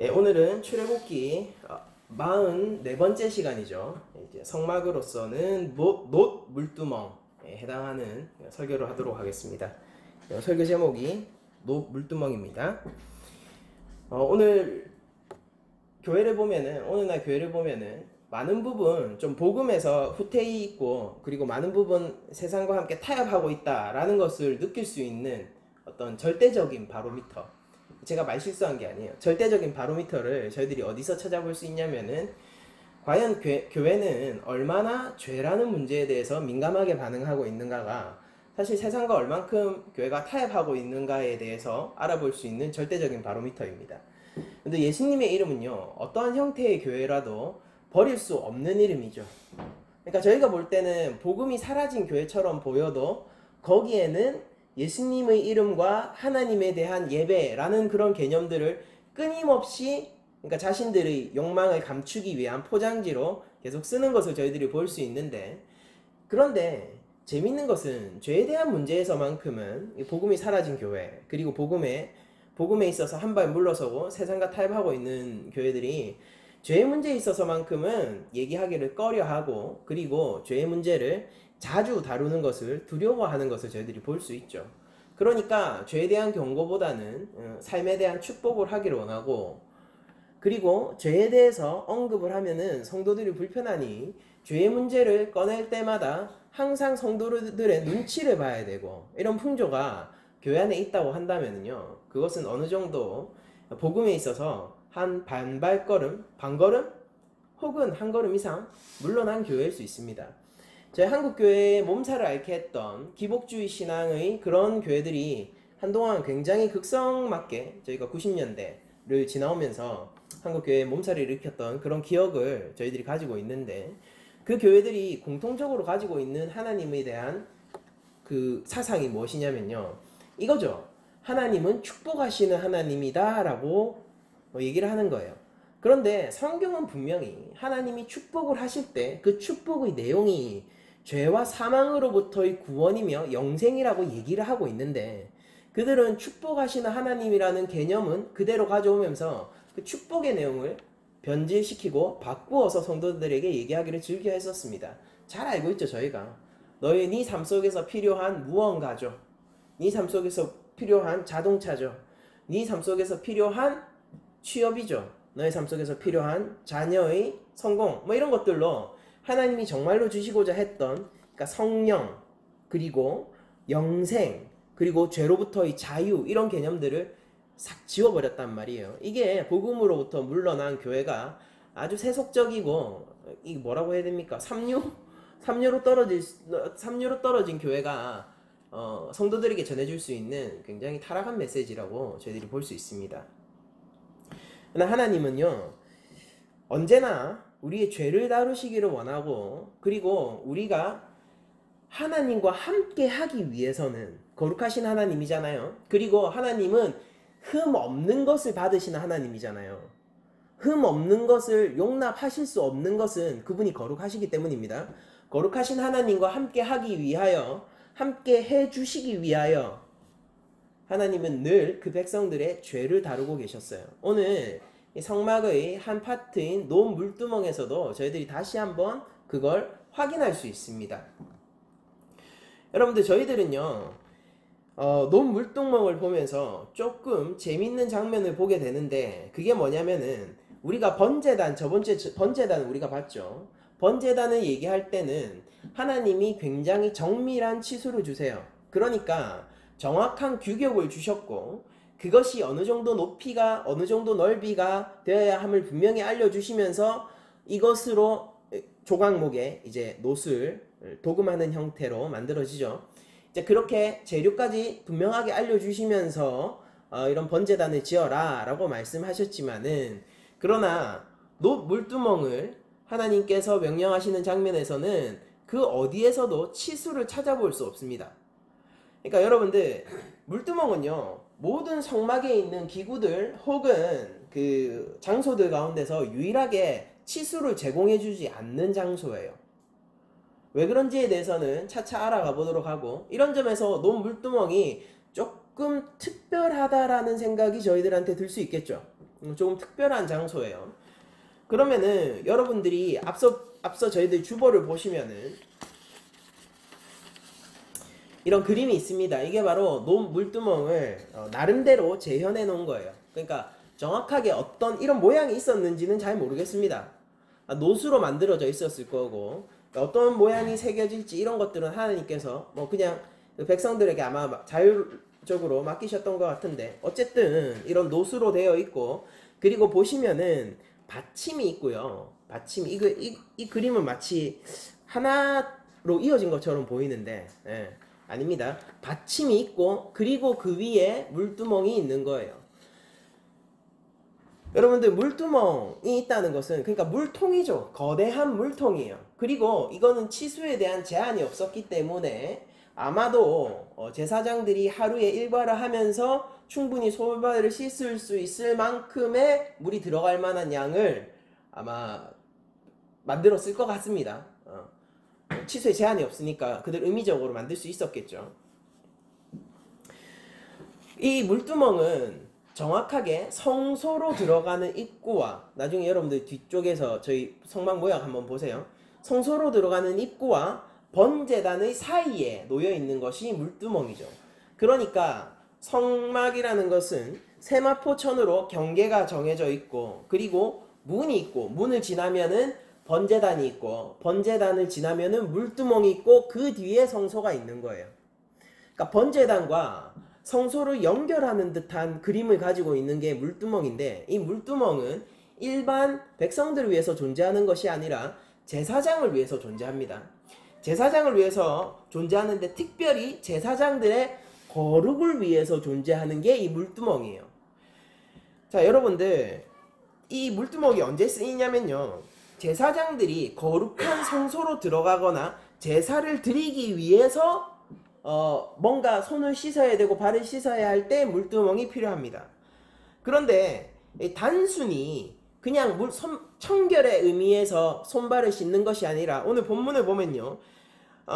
예, 오늘은 출애굽기 44번째 시간이죠. 이제 성막으로서는 놋 물두멍에 해당하는 설교를 하도록 하겠습니다. 설교 제목이 놋 물두멍입니다. 오늘 오늘 날 교회를 보면은 많은 부분 좀 복음에서 후퇴해 있고, 그리고 많은 부분 세상과 함께 타협하고 있다라는 것을 느낄 수 있는 어떤 절대적인 바로미터, 제가 말 실수한 게 아니에요. 절대적인 바로미터를 저희들이 어디서 찾아볼 수 있냐면은, 과연 교회는 얼마나 죄라는 문제에 대해서 민감하게 반응하고 있는가가 사실 세상과 얼만큼 교회가 타협하고 있는가에 대해서 알아볼 수 있는 절대적인 바로미터입니다. 근데 예수님의 이름은요, 어떠한 형태의 교회라도 버릴 수 없는 이름이죠. 그러니까 저희가 볼 때는 복음이 사라진 교회처럼 보여도 거기에는 예수님의 이름과 하나님에 대한 예배라는 그런 개념들을 끊임없이, 그러니까 자신들의 욕망을 감추기 위한 포장지로 계속 쓰는 것을 저희들이 볼 수 있는데, 그런데 재밌는 것은 죄에 대한 문제에서만큼은 복음이 사라진 교회, 그리고 복음에 있어서 한 발 물러서고 세상과 타협하고 있는 교회들이 죄의 문제에 있어서만큼은 얘기하기를 꺼려하고, 그리고 죄의 문제를 자주 다루는 것을 두려워하는 것을 저희들이 볼 수 있죠. 그러니까 죄에 대한 경고보다는 삶에 대한 축복을 하기를 원하고, 그리고 죄에 대해서 언급을 하면은 성도들이 불편하니 죄의 문제를 꺼낼 때마다 항상 성도들의 눈치를 봐야 되고, 이런 풍조가 교회 안에 있다고 한다면요, 그것은 어느 정도 복음에 있어서 한 반걸음 혹은 한 걸음 이상 물러난 교회일 수 있습니다. 저희 한국교회의 몸살을 앓게 했던 기복주의 신앙의 그런 교회들이 한동안 굉장히 극성맞게 저희가 90년대를 지나오면서 한국교회의 몸살을 일으켰던 그런 기억을 저희들이 가지고 있는데, 그 교회들이 공통적으로 가지고 있는 하나님에 대한 그 사상이 무엇이냐면요, 이거죠. 하나님은 축복하시는 하나님이다 라고 얘기를 하는 거예요. 그런데 성경은 분명히 하나님이 축복을 하실 때 그 축복의 내용이 죄와 사망으로부터의 구원이며 영생이라고 얘기를 하고 있는데, 그들은 축복하시는 하나님이라는 개념은 그대로 가져오면서 그 축복의 내용을 변질시키고 바꾸어서 성도들에게 얘기하기를 즐겨 했었습니다. 잘 알고 있죠. 저희가 네 삶 속에서 필요한 무언가죠. 네 삶 속에서 필요한 자동차죠. 네 삶 속에서 필요한 취업이죠. 너의 삶 속에서 필요한 자녀의 성공, 이런 것들로 하나님이 정말로 주시고자 했던, 그러니까 성령, 그리고 영생, 그리고 죄로부터의 자유, 이런 개념들을 싹 지워버렸단 말이에요. 이게 복음으로부터 물러난 교회가 아주 세속적이고, 이게 뭐라고 해야 됩니까? 삼류로 떨어진 교회가 성도들에게 전해줄 수 있는 굉장히 타락한 메시지라고 저희들이 볼 수 있습니다. 그러나 하나님은요, 언제나 우리의 죄를 다루시기를 원하고, 그리고 우리가 하나님과 함께 하기 위해서는 거룩하신 하나님이잖아요. 그리고 하나님은 흠 없는 것을 받으시는 하나님이잖아요. 흠 없는 것을 용납하실 수 없는 것은 그분이 거룩하시기 때문입니다. 거룩하신 하나님과 함께 하기 위하여, 함께 해주시기 위하여 하나님은 늘 그 백성들의 죄를 다루고 계셨어요. 오늘 성막의 한 파트인 놋 물두멍에서도 저희들이 다시 한번 그걸 확인할 수 있습니다. 여러분들, 저희들은요, 놋 물두멍을 보면서 조금 재밌는 장면을 보게 되는데, 그게 뭐냐면은, 우리가 저번주에 번제단 우리가 봤죠. 번제단을 얘기할 때는 하나님이 굉장히 정밀한 치수를 주세요. 그러니까 정확한 규격을 주셨고, 그것이 어느 정도 높이가, 어느 정도 넓이가 되어야 함을 분명히 알려주시면서 이것으로 조각목에 이제 놋을 도금하는 형태로 만들어지죠. 이제 그렇게 재료까지 분명하게 알려주시면서 이런 번제단을 지어라 라고 말씀하셨지만은, 그러나 놋 물두멍을 하나님께서 명령하시는 장면에서는 그 어디에서도 치수를 찾아볼 수 없습니다. 그러니까 여러분들, 물두멍은요, 모든 성막에 있는 기구들 혹은 그 장소들 가운데서 유일하게 치수를 제공해주지 않는 장소예요. 왜 그런지에 대해서는 차차 알아가 보도록 하고, 이런 점에서 놋 물두멍이 조금 특별하다라는 생각이 저희들한테 들 수 있겠죠. 조금 특별한 장소예요. 그러면은 여러분들이 앞서 저희들 주보를 보시면은 이런 그림이 있습니다. 이게 바로 물두멍을 나름대로 재현해 놓은 거예요. 그러니까 정확하게 어떤 이런 모양이 있었는지는 잘 모르겠습니다. 노수로 만들어져 있었을 거고 어떤 모양이 새겨질지 이런 것들은 하나님께서 뭐 그냥 백성들에게 아마 자율적으로 맡기셨던 것 같은데, 어쨌든 이런 노수로 되어 있고, 그리고 보시면은 받침이 있고요. 받침이 이 그림은 마치 하나로 이어진 것처럼 보이는데 아닙니다. 받침이 있고 그리고 그 위에 물두멍이 있는 거예요. 여러분들, 물두멍이 있다는 것은 그러니까 물통이죠. 거대한 물통이에요. 그리고 이거는 치수에 대한 제한이 없었기 때문에 아마도 제사장들이 하루에 일과를 하면서 충분히 손발을 씻을 수 있을 만큼의 물이 들어갈 만한 양을 아마 만들었을 것 같습니다. 치수에 제한이 없으니까 그들 의미적으로 만들 수 있었겠죠. 이 물두멍은 정확하게 성소로 들어가는 입구와, 나중에 여러분들 뒤쪽에서 저희 성막 모양 한번 보세요. 성소로 들어가는 입구와 번제단의 사이에 놓여 있는 것이 물두멍이죠. 그러니까 성막이라는 것은 세마포천으로 경계가 정해져 있고, 그리고 문이 있고, 문을 지나면은 번제단이 있고, 번제단을 지나면은 물두멍이 있고, 그 뒤에 성소가 있는 거예요. 그러니까 번제단과 성소를 연결하는 듯한 그림을 가지고 있는 게 물두멍인데, 이 물두멍은 일반 백성들을 위해서 존재하는 것이 아니라 제사장을 위해서 존재합니다. 제사장을 위해서 존재하는데, 특별히 제사장들의 거룩을 위해서 존재하는 게 이 물두멍이에요. 자, 여러분들, 이 물두멍이 언제 쓰이냐면요, 제사장들이 거룩한 성소로 들어가거나 제사를 드리기 위해서 뭔가 손을 씻어야 되고 발을 씻어야 할 때 물두멍이 필요합니다. 그런데 단순히 그냥 청결의 의미에서 손발을 씻는 것이 아니라, 오늘 본문을 보면요,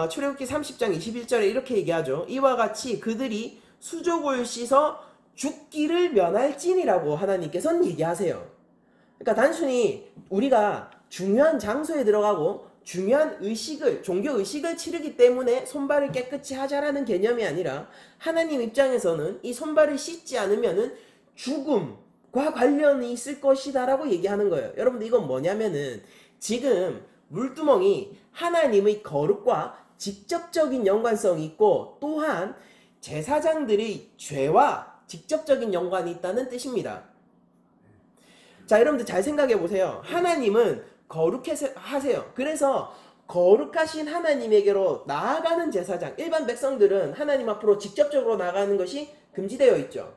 출애굽기 30장 21절에 이렇게 얘기하죠. 이와 같이 그들이 수족을 씻어 죽기를 면할지니라고 하나님께서는 얘기하세요. 그러니까 단순히 우리가 중요한 장소에 들어가고 중요한 종교 의식을 치르기 때문에 손발을 깨끗이 하자라는 개념이 아니라, 하나님 입장에서는 이 손발을 씻지 않으면은 죽음과 관련이 있을 것이다 라고 얘기하는 거예요. 여러분들, 이건 뭐냐면은 지금 물두멍이 하나님의 거룩과 직접적인 연관성이 있고, 또한 제사장들의 죄와 직접적인 연관이 있다는 뜻입니다. 자, 여러분들 잘 생각해 보세요. 하나님은 거룩하세요. 그래서 거룩하신 하나님에게로 나아가는 제사장, 일반 백성들은 하나님 앞으로 직접적으로 나아가는 것이 금지되어 있죠.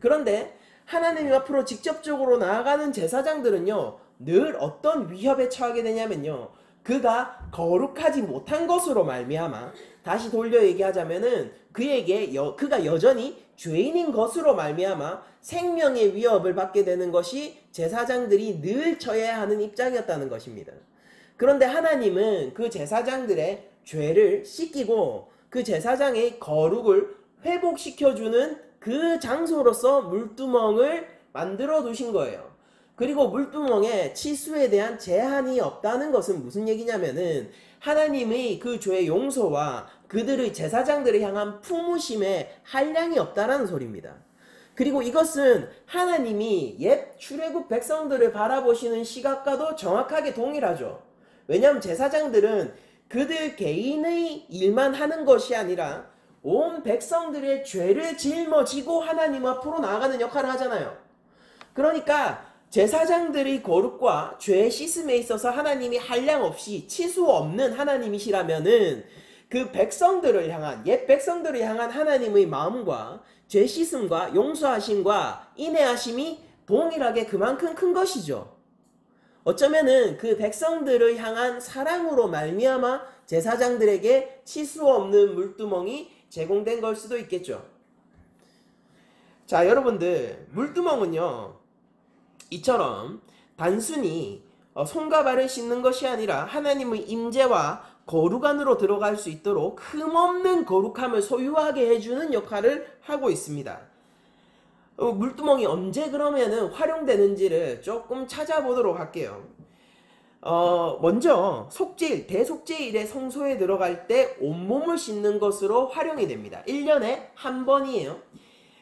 그런데 하나님 앞으로 직접적으로 나아가는 제사장들은요, 늘 어떤 위협에 처하게 되냐면요, 그가 거룩하지 못한 것으로 말미암아, 다시 돌려 얘기하자면은 그가 여전히 죄인인 것으로 말미암아 생명의 위협을 받게 되는 것이 제사장들이 늘 처해야 하는 입장이었다는 것입니다. 그런데 하나님은 그 제사장들의 죄를 씻기고 그 제사장의 거룩을 회복시켜주는 그 장소로서 물두멍을 만들어 두신 거예요. 그리고 물두멍에 치수에 대한 제한이 없다는 것은 무슨 얘기냐면은, 하나님의 그 죄의 용서와 그들의 제사장들을 향한 품으심에 한량이 없다라는 소리입니다. 그리고 이것은 하나님이 옛 출애굽 백성들을 바라보시는 시각과도 정확하게 동일하죠. 왜냐하면 제사장들은 그들 개인의 일만 하는 것이 아니라 온 백성들의 죄를 짊어지고 하나님 앞으로 나아가는 역할을 하잖아요. 그러니까 제사장들의 거룩과 죄의 씻음에 있어서 하나님이 한량 없이 치수 없는 하나님이시라면은, 그 백성들을 향한, 옛 백성들을 향한 하나님의 마음과 죄 씻음과 용서하심과 인내하심이 동일하게 그만큼 큰 것이죠. 어쩌면은 그 백성들을 향한 사랑으로 말미암아 제사장들에게 치수 없는 물두멍이 제공된 걸 수도 있겠죠. 자, 여러분들, 물두멍은요, 이처럼 단순히 손과 발을 씻는 것이 아니라 하나님의 임재와 거룩 안으로 들어갈 수 있도록 흠없는 거룩함을 소유하게 해주는 역할을 하고 있습니다. 물두멍이 언제 그러면은 활용되는지를 조금 찾아보도록 할게요. 먼저 속죄일, 대속죄일에 성소에 들어갈 때 온몸을 씻는 것으로 활용이 됩니다. 1년에 한 번이에요.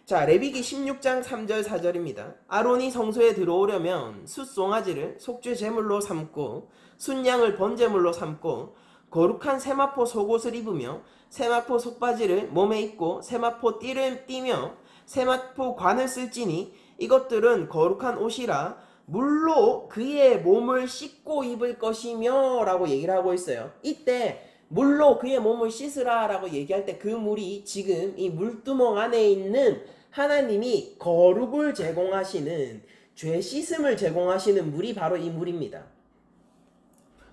자, 레위기 16장 3절 4절입니다. 아론이 성소에 들어오려면 숫송아지를 속죄 제물로 삼고 순양을 번제물로 삼고 거룩한 세마포 속옷을 입으며 세마포 속바지를 몸에 입고 세마포 띠를 띠며 세마포 관을 쓸지니 이것들은 거룩한 옷이라 물로 그의 몸을 씻고 입을 것이며 라고 얘기를 하고 있어요. 이때 물로 그의 몸을 씻으라 라고 얘기할 때 그 물이 지금 이 물두멍 안에 있는 하나님이 거룩을 제공하시는, 죄 씻음을 제공하시는 물이 바로 이 물입니다.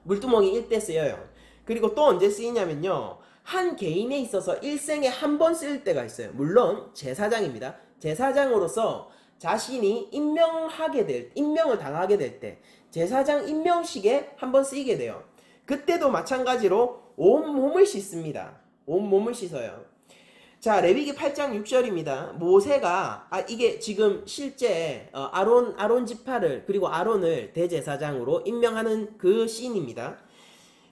물두멍이 일대 쓰여요. 그리고 또 언제 쓰이냐면요, 한 개인에 있어서 일생에 한 번 쓰일 때가 있어요. 물론 제사장입니다. 제사장으로서 자신이 임명을 당하게 될 때 제사장 임명식에 한 번 쓰이게 돼요. 그때도 마찬가지로 온몸을 씻습니다. 온몸을 씻어요. 자, 레위기 8장 6절입니다. 모세가 이게 지금 실제 아론 지파를, 그리고 아론을 대제사장으로 임명하는 그 씬입니다.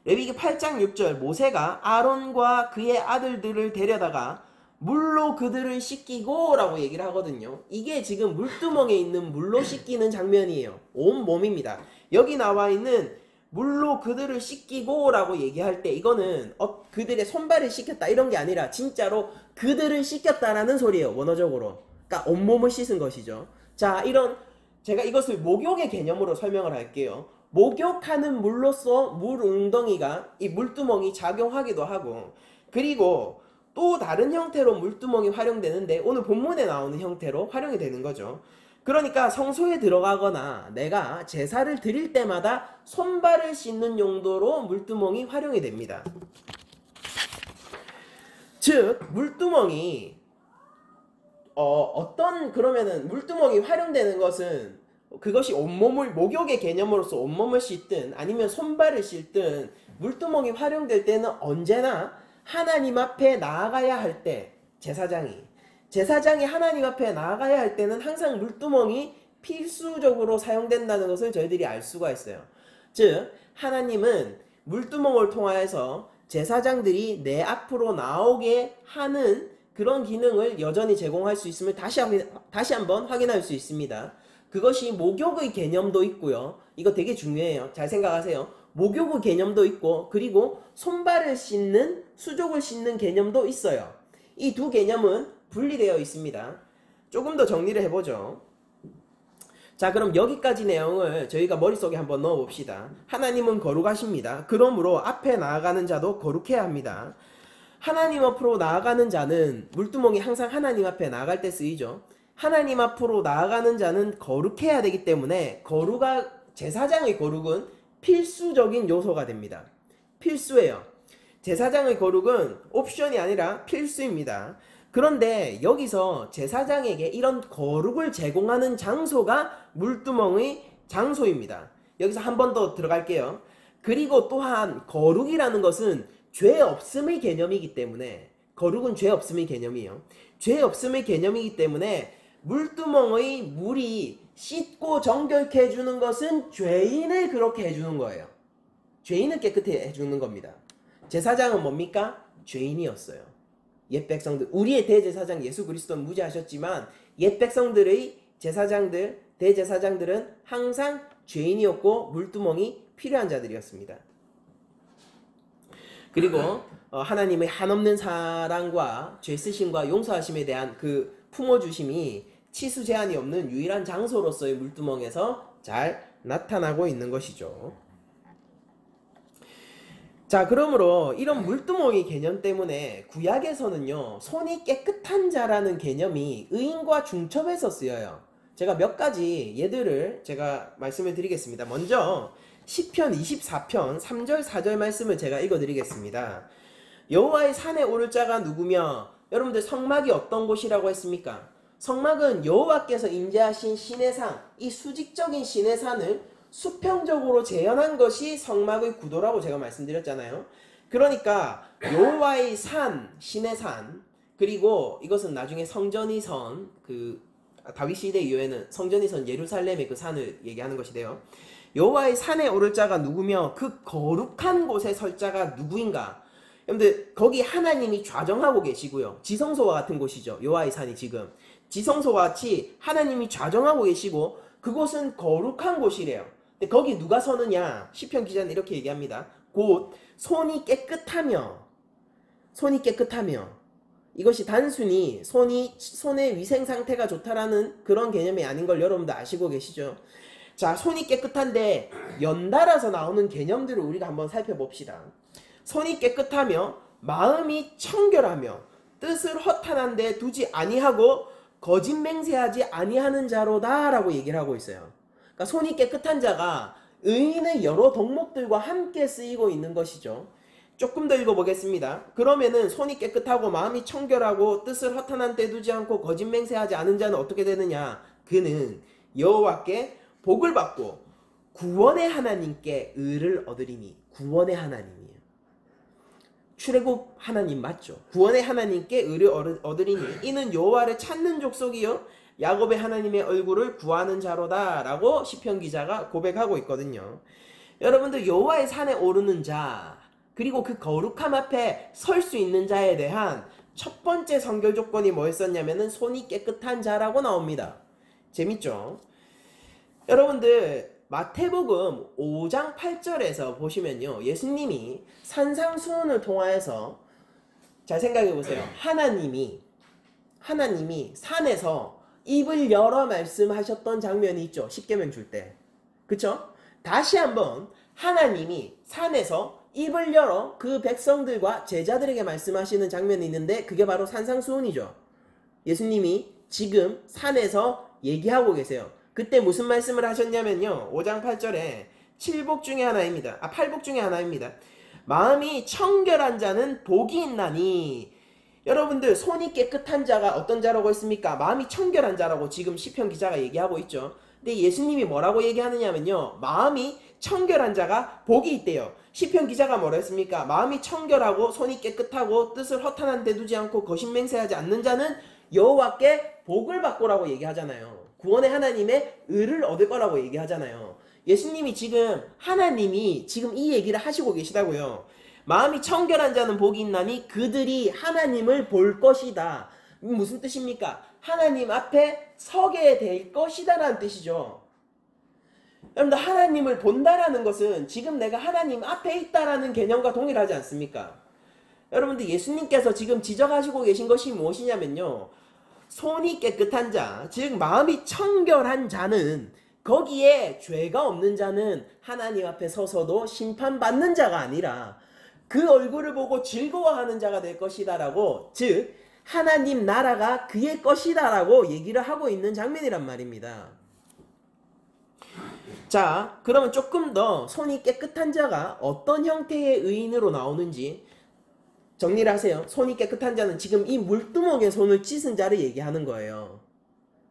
레위기 8장 6절, 모세가 아론과 그의 아들들을 데려다가 물로 그들을 씻기고 라고 얘기를 하거든요. 이게 지금 물두멍에 있는 물로 씻기는 장면이에요. 온 몸입니다. 여기 나와 있는 물로 그들을 씻기고 라고 얘기할 때 이거는 그들의 손발을 씻겼다 이런 게 아니라 진짜로 그들을 씻겼다라는 소리예요. 원어적으로. 그러니까 온몸을 씻은 것이죠. 자, 제가 이것을 목욕의 개념으로 설명을 할게요. 목욕하는 물로서 물 웅덩이가, 이 물두멍이 작용하기도 하고, 그리고 또 다른 형태로 물두멍이 활용되는데 오늘 본문에 나오는 형태로 활용이 되는 거죠. 그러니까 성소에 들어가거나 내가 제사를 드릴 때마다 손발을 씻는 용도로 물두멍이 활용이 됩니다. 즉 물두멍이 그러면은 물두멍이 활용되는 것은 그것이 온몸을, 목욕의 개념으로서 온몸을 씻든 아니면 손발을 씻든 물두멍이 활용될 때는 언제나 하나님 앞에 나아가야 할 때, 제사장이 하나님 앞에 나아가야 할 때는 항상 물두멍이 필수적으로 사용된다는 것을 저희들이 알 수가 있어요. 즉 하나님은 물두멍을 통하여서 제사장들이 내 앞으로 나오게 하는 그런 기능을 여전히 제공할 수 있음을 다시 한번 확인할 수 있습니다. 그것이 목욕의 개념도 있고요. 이거 되게 중요해요. 잘 생각하세요. 목욕의 개념도 있고, 그리고 손발을 씻는, 수족을 씻는 개념도 있어요. 이 두 개념은 분리되어 있습니다. 조금 더 정리를 해보죠. 자, 그럼 여기까지 내용을 저희가 머릿속에 한번 넣어봅시다. 하나님은 거룩하십니다. 그러므로 앞에 나아가는 자도 거룩해야 합니다. 하나님 앞으로 나아가는 자는, 물두멍이 항상 하나님 앞에 나아갈 때 쓰이죠. 하나님 앞으로 나아가는 자는 거룩해야 되기 때문에 제사장의 거룩은 필수적인 요소가 됩니다. 필수예요. 제사장의 거룩은 옵션이 아니라 필수입니다. 그런데 여기서 제사장에게 이런 거룩을 제공하는 장소가 물두멍의 장소입니다. 여기서 한 번 더 들어갈게요. 그리고 또한 거룩이라는 것은 죄 없음의 개념이기 때문에, 거룩은 죄 없음의 개념이에요. 죄 없음의 개념이기 때문에 물두멍의 물이 씻고 정결케 해주는 것은 죄인을 그렇게 해주는 거예요. 죄인을 깨끗해 해주는 겁니다. 제사장은 뭡니까? 죄인이었어요. 옛 백성들, 우리의 대제사장 예수 그리스도는 무죄하셨지만 옛 백성들의 대제사장들은 항상 죄인이었고 물두멍이 필요한 자들이었습니다. 그리고 하나님의 한없는 사랑과 죄 쓰심과 용서하심에 대한 그 품어주심이 치수 제한이 없는 유일한 장소로서의 물두멍에서 잘 나타나고 있는 것이죠. 자, 그러므로 이런 물두멍이 개념 때문에 구약에서는요, 손이 깨끗한 자라는 개념이 의인과 중첩에서 쓰여요. 제가 몇 가지 예들을 제가 말씀을 드리겠습니다. 먼저 시편 24편 3절 4절 말씀을 제가 읽어드리겠습니다. 여호와의 산에 오를 자가 누구며, 여러분들 성막이 어떤 곳이라고 했습니까? 성막은 여호와께서 임재하신 신의 산, 이 수직적인 신의 산을 수평적으로 재현한 것이 성막의 구도라고 제가 말씀드렸잖아요. 그러니까 여호와의 산, 신의 산, 그리고 이것은 나중에 성전이 선 그 다윗 시대 이후에는 성전이 예루살렘의 그 산을 얘기하는 것이래요. 여호와의 산에 오를 자가 누구며 그 거룩한 곳에 설 자가 누구인가? 여러분들 거기 하나님이 좌정하고 계시고요. 지성소와 같은 곳이죠. 여호와의 산이 지금 지성소와 같이 하나님이 좌정하고 계시고 그곳은 거룩한 곳이래요. 근데 거기 누가 서느냐? 시편 기자는 이렇게 얘기합니다. 곧 손이 깨끗하며 이것이 단순히 손의 위생 상태가 좋다라는 그런 개념이 아닌 걸 여러분들 아시고 계시죠? 자, 손이 깨끗한데 연달아서 나오는 개념들을 우리가 한번 살펴봅시다. 손이 깨끗하며 마음이 청결하며 뜻을 허탄한 데 두지 아니하고 거짓 맹세하지 아니하는 자로다 라고 얘기를 하고 있어요. 그러니까 손이 깨끗한 자가 의인의 여러 덕목들과 함께 쓰이고 있는 것이죠. 조금 더 읽어보겠습니다. 그러면은 손이 깨끗하고 마음이 청결하고 뜻을 허탄한 데 두지 않고 거짓 맹세하지 않은 자는 어떻게 되느냐? 그는 여호와께 복을 받고 구원의 하나님께 의를 얻으리니. 구원의 하나님이에요. 출애굽 하나님 맞죠? 구원의 하나님께 의를 얻으리니 이는 여호와를 찾는 족속이요 야곱의 하나님의 얼굴을 구하는 자로다 라고 시편 기자가 고백하고 있거든요. 여러분들 여호와의 산에 오르는 자 그리고 그 거룩함 앞에 설 수 있는 자에 대한 첫 번째 선결 조건이 뭐였었냐면은 손이 깨끗한 자라고 나옵니다. 재밌죠? 여러분들 마태복음 5장 8절에서 보시면요. 예수님이 산상수훈을 통하여서 잘 생각해 보세요. 하나님이 산에서 입을 열어 말씀하셨던 장면이 있죠. 십계명 줄 때. 그쵸? 다시 한번 하나님이 산에서 입을 열어 그 백성들과 제자들에게 말씀하시는 장면이 있는데 그게 바로 산상수훈이죠. 예수님이 지금 산에서 얘기하고 계세요. 그때 무슨 말씀을 하셨냐면요. 5장 8절에 7복 중에 하나입니다. 8복 중에 하나입니다. 마음이 청결한 자는 복이 있나니. 여러분들 손이 깨끗한 자가 어떤 자라고 했습니까? 마음이 청결한 자라고 지금 시편 기자가 얘기하고 있죠. 근데 예수님이 뭐라고 얘기하느냐면요. 마음이 청결한 자가 복이 있대요. 시편 기자가 뭐라 했습니까? 마음이 청결하고 손이 깨끗하고 뜻을 허탄한 데 두지 않고 거짓 맹세하지 않는 자는 여호와께 복을 받고라고 얘기하잖아요. 구원의 하나님의 의를 얻을 거라고 얘기하잖아요. 예수님이 지금 하나님이 지금 이 얘기를 하시고 계시다고요. 마음이 청결한 자는 복이 있나니 그들이 하나님을 볼 것이다. 무슨 뜻입니까? 하나님 앞에 서게 될 것이다 라는 뜻이죠. 여러분들 하나님을 본다라는 것은 지금 내가 하나님 앞에 있다라는 개념과 동일하지 않습니까? 여러분들 예수님께서 지금 지적하시고 계신 것이 무엇이냐면요. 손이 깨끗한 자, 즉 마음이 청결한 자는 거기에 죄가 없는 자는 하나님 앞에 서서도 심판받는 자가 아니라 그 얼굴을 보고 즐거워하는 자가 될 것이다 라고, 즉 하나님 나라가 그의 것이다 라고 얘기를 하고 있는 장면이란 말입니다. 자, 그러면 조금 더 손이 깨끗한 자가 어떤 형태의 의인으로 나오는지 정리를 하세요. 손이 깨끗한 자는 지금 이 물두멍에 손을 씻은 자를 얘기하는 거예요.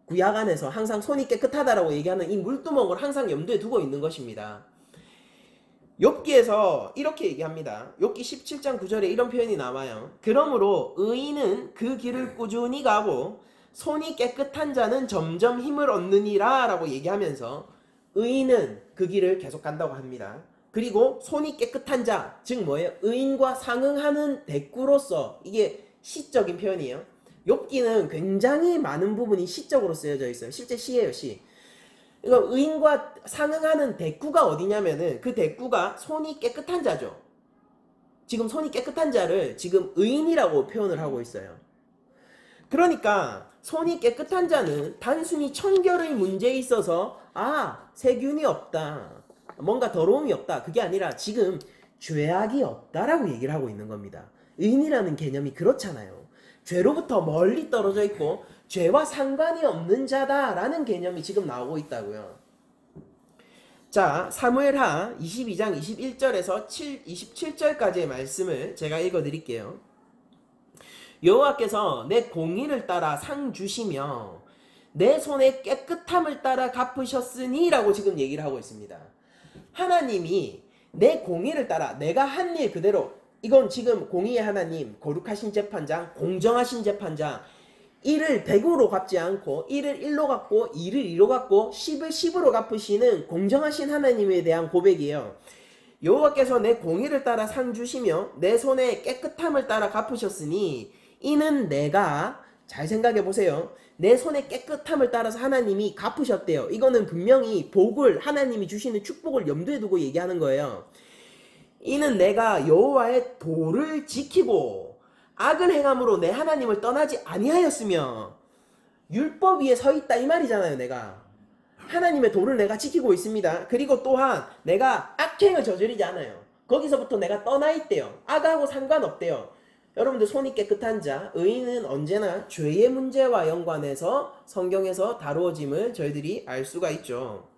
구약 안에서 항상 손이 깨끗하다라고 얘기하는 이 물두멍을 항상 염두에 두고 있는 것입니다. 욥기에서 이렇게 얘기합니다. 욥기 17장 9절에 이런 표현이 나와요. 그러므로 의인은 그 길을 꾸준히 가고 손이 깨끗한 자는 점점 힘을 얻느니라 라고 얘기하면서 의인은 그 길을 계속 간다고 합니다. 그리고 손이 깨끗한 자, 즉 뭐예요? 의인과 상응하는 대꾸로서, 이게 시적인 표현이에요. 욥기는 굉장히 많은 부분이 시적으로 쓰여져 있어요. 실제 시예요, 시. 이거 의인과 상응하는 대꾸가 어디냐면은 그 대꾸가 손이 깨끗한 자죠. 지금 손이 깨끗한 자를 지금 의인이라고 표현을 하고 있어요. 그러니까 손이 깨끗한 자는 단순히 청결의 문제에 있어서 세균이 없다, 뭔가 더러움이 없다, 그게 아니라 지금 죄악이 없다라고 얘기를 하고 있는 겁니다. 의인이라는 개념이 그렇잖아요. 죄로부터 멀리 떨어져 있고 죄와 상관이 없는 자다라는 개념이 지금 나오고 있다고요. 자, 사무엘하 22장 21절에서 27절까지의 말씀을 제가 읽어드릴게요. 여호와께서 내 공의를 따라 상 주시며 내 손의 깨끗함을 따라 갚으셨으니 라고 지금 얘기를 하고 있습니다. 하나님이 내 공의를 따라 내가 한 일 그대로, 이건 지금 공의의 하나님, 거룩하신 재판장, 공정하신 재판장, 1을 100으로 갚지 않고 1을 1로 갚고 2를 2로 갚고 10을 10으로 갚으시는 공정하신 하나님에 대한 고백이에요. 여호와께서 내 공의를 따라 상 주시며 내 손의 깨끗함을 따라 갚으셨으니 이는 내가, 잘 생각해 보세요. 내 손의 깨끗함을 따라서 하나님이 갚으셨대요. 이거는 분명히 복을, 하나님이 주시는 축복을 염두에 두고 얘기하는 거예요. 이는 내가 여호와의 도를 지키고 악을 행함으로 내 하나님을 떠나지 아니하였으며, 율법 위에 서 있다 이 말이잖아요. 내가 하나님의 도를 내가 지키고 있습니다. 그리고 또한 내가 악행을 저지르지 않아요. 거기서부터 내가 떠나 있대요. 악하고 상관없대요. 여러분들, 손이 깨끗한 자, 의인은 언제나 죄의 문제와 연관해서 성경에서 다루어짐을 저희들이 알 수가 있죠.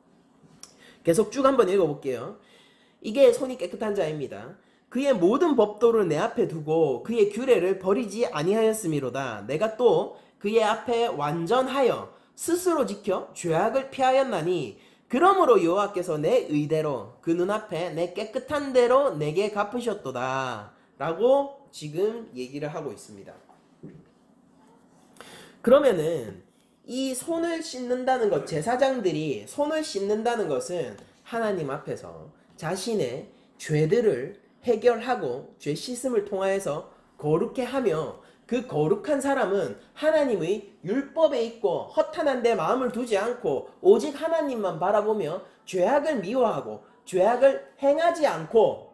계속 쭉 한번 읽어볼게요. 이게 손이 깨끗한 자입니다. 그의 모든 법도를 내 앞에 두고 그의 규례를 버리지 아니하였음이로다. 내가 또 그의 앞에 완전하여 스스로 지켜 죄악을 피하였나니 그러므로 여호와께서 내 의대로 그 눈앞에 내 깨끗한 대로 내게 갚으셨도다 라고 지금 얘기를 하고 있습니다. 그러면은 이 손을 씻는다는 것, 제사장들이 손을 씻는다는 것은 하나님 앞에서 자신의 죄들을 해결하고 죄 씻음을 통하여서 거룩해 하며, 그 거룩한 사람은 하나님의 율법에 있고 허탄한 데 마음을 두지 않고 오직 하나님만 바라보며 죄악을 미워하고 죄악을 행하지 않고,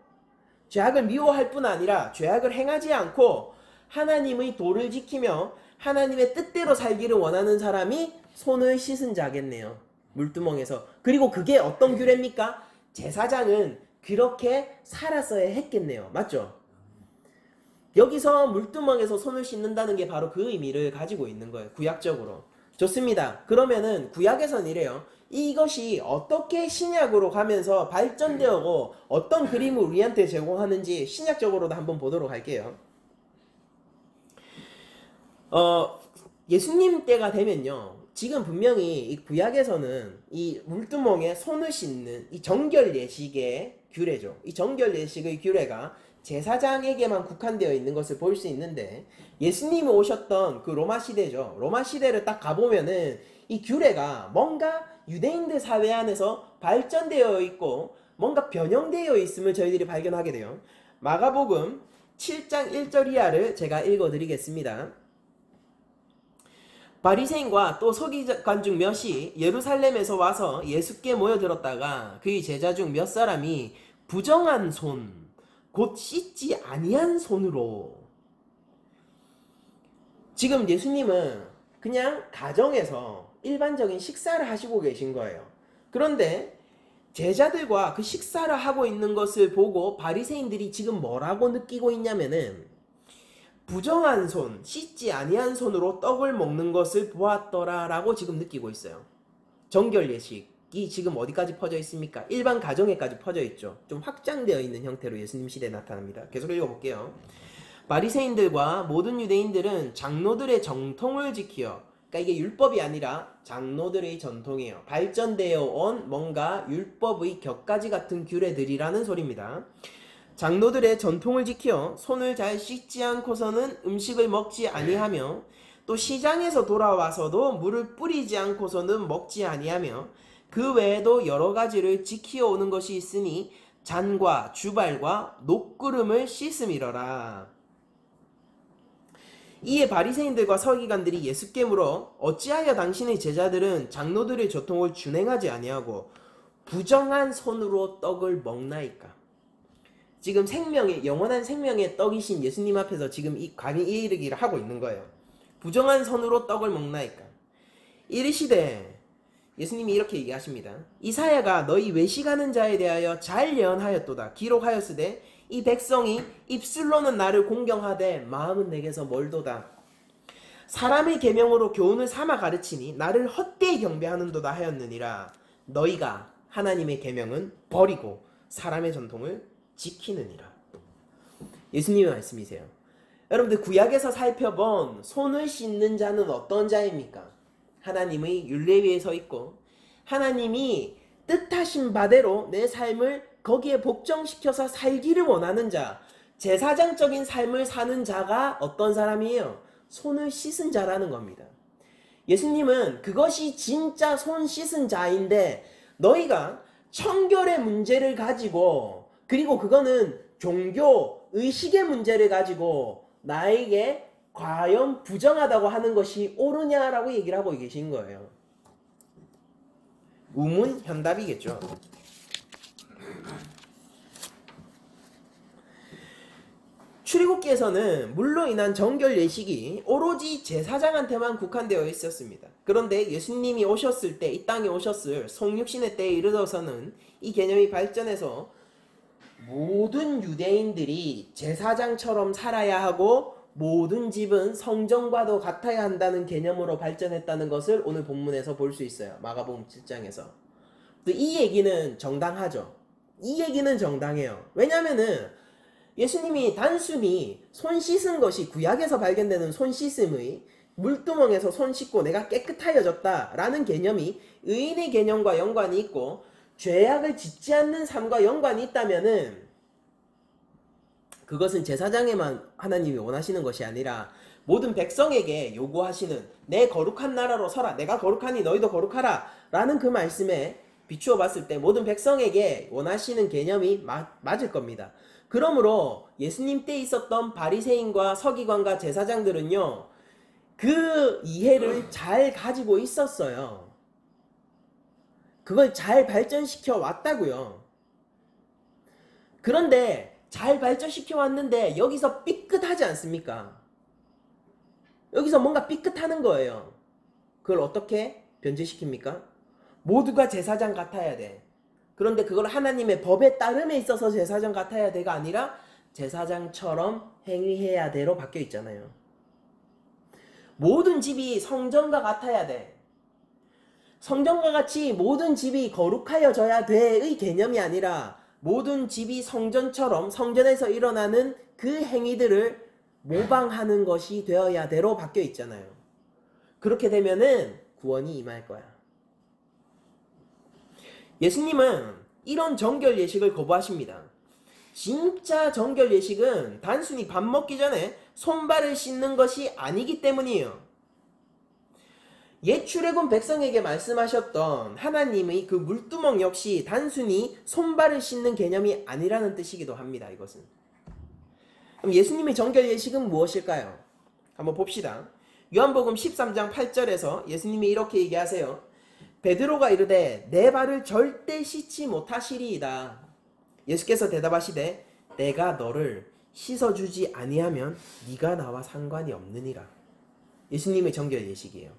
죄악을 미워할 뿐 아니라 죄악을 행하지 않고 하나님의 도를 지키며 하나님의 뜻대로 살기를 원하는 사람이 손을 씻은 자겠네요. 물두멍에서. 그리고 그게 어떤 규례입니까? 제사장은 그렇게 살았어야 했겠네요. 맞죠? 여기서 물두멍에서 손을 씻는다는 게 바로 그 의미를 가지고 있는 거예요. 구약적으로. 좋습니다. 그러면은 구약에선 이래요. 이것이 어떻게 신약으로 가면서 발전되고 어떤 그림을 우리한테 제공하는지 신약적으로도 한번 보도록 할게요. 예수님 때가 되면요, 지금 분명히 이 구약에서는 이 물두멍에 손을 씻는 이 정결 예식의 규례죠. 이 정결 예식의 규례가 제사장에게만 국한되어 있는 것을 볼 수 있는데, 예수님이 오셨던 그 로마 시대죠. 로마 시대를 딱 가보면은 이 규례가 뭔가 유대인들 사회 안에서 발전되어 있고 뭔가 변형되어 있음을 저희들이 발견하게 돼요. 마가복음 7장 1절 이하를 제가 읽어드리겠습니다. 바리새인과 또 서기관 중 몇이 예루살렘에서 와서 예수께 모여들었다가 그의 제자 중 몇 사람이 부정한 손, 곧 씻지 아니한 손으로. 지금 예수님은 그냥 가정에서 일반적인 식사를 하시고 계신 거예요. 그런데 제자들과 그 식사를 하고 있는 것을 보고 바리새인들이 지금 뭐라고 느끼고 있냐면은, 부정한 손, 씻지 아니한 손으로 떡을 먹는 것을 보았더라 라고 지금 느끼고 있어요. 정결 예식이 지금 어디까지 퍼져 있습니까? 일반 가정에까지 퍼져 있죠. 좀 확장되어 있는 형태로 예수님 시대에 나타납니다. 계속 읽어볼게요. 바리새인들과 모든 유대인들은 장로들의 정통을 지키어, 그러니까 이게 율법이 아니라 장로들의 전통이에요. 발전되어 온 뭔가 율법의 격가지 같은 규례들이라는 소리입니다. 장로들의 전통을 지켜 손을 잘 씻지 않고서는 음식을 먹지 아니하며, 또 시장에서 돌아와서도 물을 뿌리지 않고서는 먹지 아니하며, 그 외에도 여러 가지를 지키어 오는 것이 있으니 잔과 주발과 녹구름을 씻음이러라. 이에 바리새인들과 서기관들이 예수께 물어 어찌하여 당신의 제자들은 장로들의 전통을 준행하지 아니하고 부정한 손으로 떡을 먹나이까? 지금 생명의, 영원한 생명의 떡이신 예수님 앞에서 지금 이 감히 이 이르기를 하고 있는 거예요. 부정한 손으로 떡을 먹나이까? 이르시되, 예수님이 이렇게 얘기하십니다. 이사야가 너희 외식하는 자에 대하여 잘 예언하였도다. 기록하였으되 이 백성이 입술로는 나를 공경하되 마음은 내게서 멀도다. 사람의 계명으로 교훈을 삼아 가르치니 나를 헛되이 경배하는도다 하였느니라. 너희가 하나님의 계명은 버리고 사람의 전통을 지키느니라. 예수님의 말씀이세요. 여러분들, 구약에서 살펴본 손을 씻는 자는 어떤 자입니까? 하나님의 율례 위에 서 있고 하나님이 뜻하신 바대로 내 삶을 거기에 복종시켜서 살기를 원하는 자, 제사장적인 삶을 사는 자가 어떤 사람이에요? 손을 씻은 자라는 겁니다. 예수님은 그것이 진짜 손 씻은 자인데 너희가 청결의 문제를 가지고 그리고 그거는 종교, 의식의 문제를 가지고 나에게 과연 부정하다고 하는 것이 옳으냐라고 얘기를 하고 계신 거예요. 우문현답이겠죠. 출애굽기에서는 물로 인한 정결 예식이 오로지 제사장한테만 국한되어 있었습니다. 그런데 예수님이 오셨을 때, 이 땅에 오셨을 성육신의 때에 이르러서는 이 개념이 발전해서 모든 유대인들이 제사장처럼 살아야 하고 모든 집은 성전과도 같아야 한다는 개념으로 발전했다는 것을 오늘 본문에서 볼 수 있어요. 마가복음 7장에서. 이 얘기는 정당하죠. 이 얘기는 정당해요. 왜냐면은 예수님이 단순히 손 씻은 것이 구약에서 발견되는 손 씻음의 물두멍에서 손 씻고 내가 깨끗하여졌다 라는 개념이 의인의 개념과 연관이 있고 죄악을 짓지 않는 삶과 연관이 있다면은 그것은 제사장에만 하나님이 원하시는 것이 아니라 모든 백성에게 요구하시는 내 거룩한 나라로 서라 내가 거룩하니 너희도 거룩하라 라는 그 말씀에 비추어 봤을 때 모든 백성에게 원하시는 개념이 맞을 겁니다. 그러므로 예수님 때 있었던 바리새인과 서기관과 제사장들은요 그 이해를 잘 가지고 있었어요. 그걸 잘 발전시켜 왔다고요. 그런데 잘 발전시켜 왔는데 여기서 삐끗하지 않습니까? 여기서 뭔가 삐끗하는 거예요. 그걸 어떻게 변제시킵니까? 모두가 제사장 같아야 돼. 그런데 그걸 하나님의 법에 따름에 있어서 제사장 같아야 돼가 아니라 제사장처럼 행위해야 돼로 바뀌어 있잖아요. 모든 집이 성전과 같아야 돼. 성전과 같이 모든 집이 거룩하여져야 돼의 개념이 아니라 모든 집이 성전처럼 성전에서 일어나는 그 행위들을 모방하는 것이 되어야 돼로 바뀌어 있잖아요. 그렇게 되면은 구원이 임할 거야. 예수님은 이런 정결 예식을 거부하십니다. 진짜 정결 예식은 단순히 밥 먹기 전에 손발을 씻는 것이 아니기 때문이에요. 옛 출애굽 백성에게 말씀하셨던 하나님의 그 물두멍 역시 단순히 손발을 씻는 개념이 아니라는 뜻이기도 합니다. 이것은. 그럼 예수님의 정결 예식은 무엇일까요? 한번 봅시다. 요한복음 13장 8절에서 예수님이 이렇게 얘기하세요. 베드로가 이르되 내 발을 절대 씻지 못하시리이다. 예수께서 대답하시되 내가 너를 씻어주지 아니하면 네가 나와 상관이 없느니라. 예수님의 정결 예식이에요.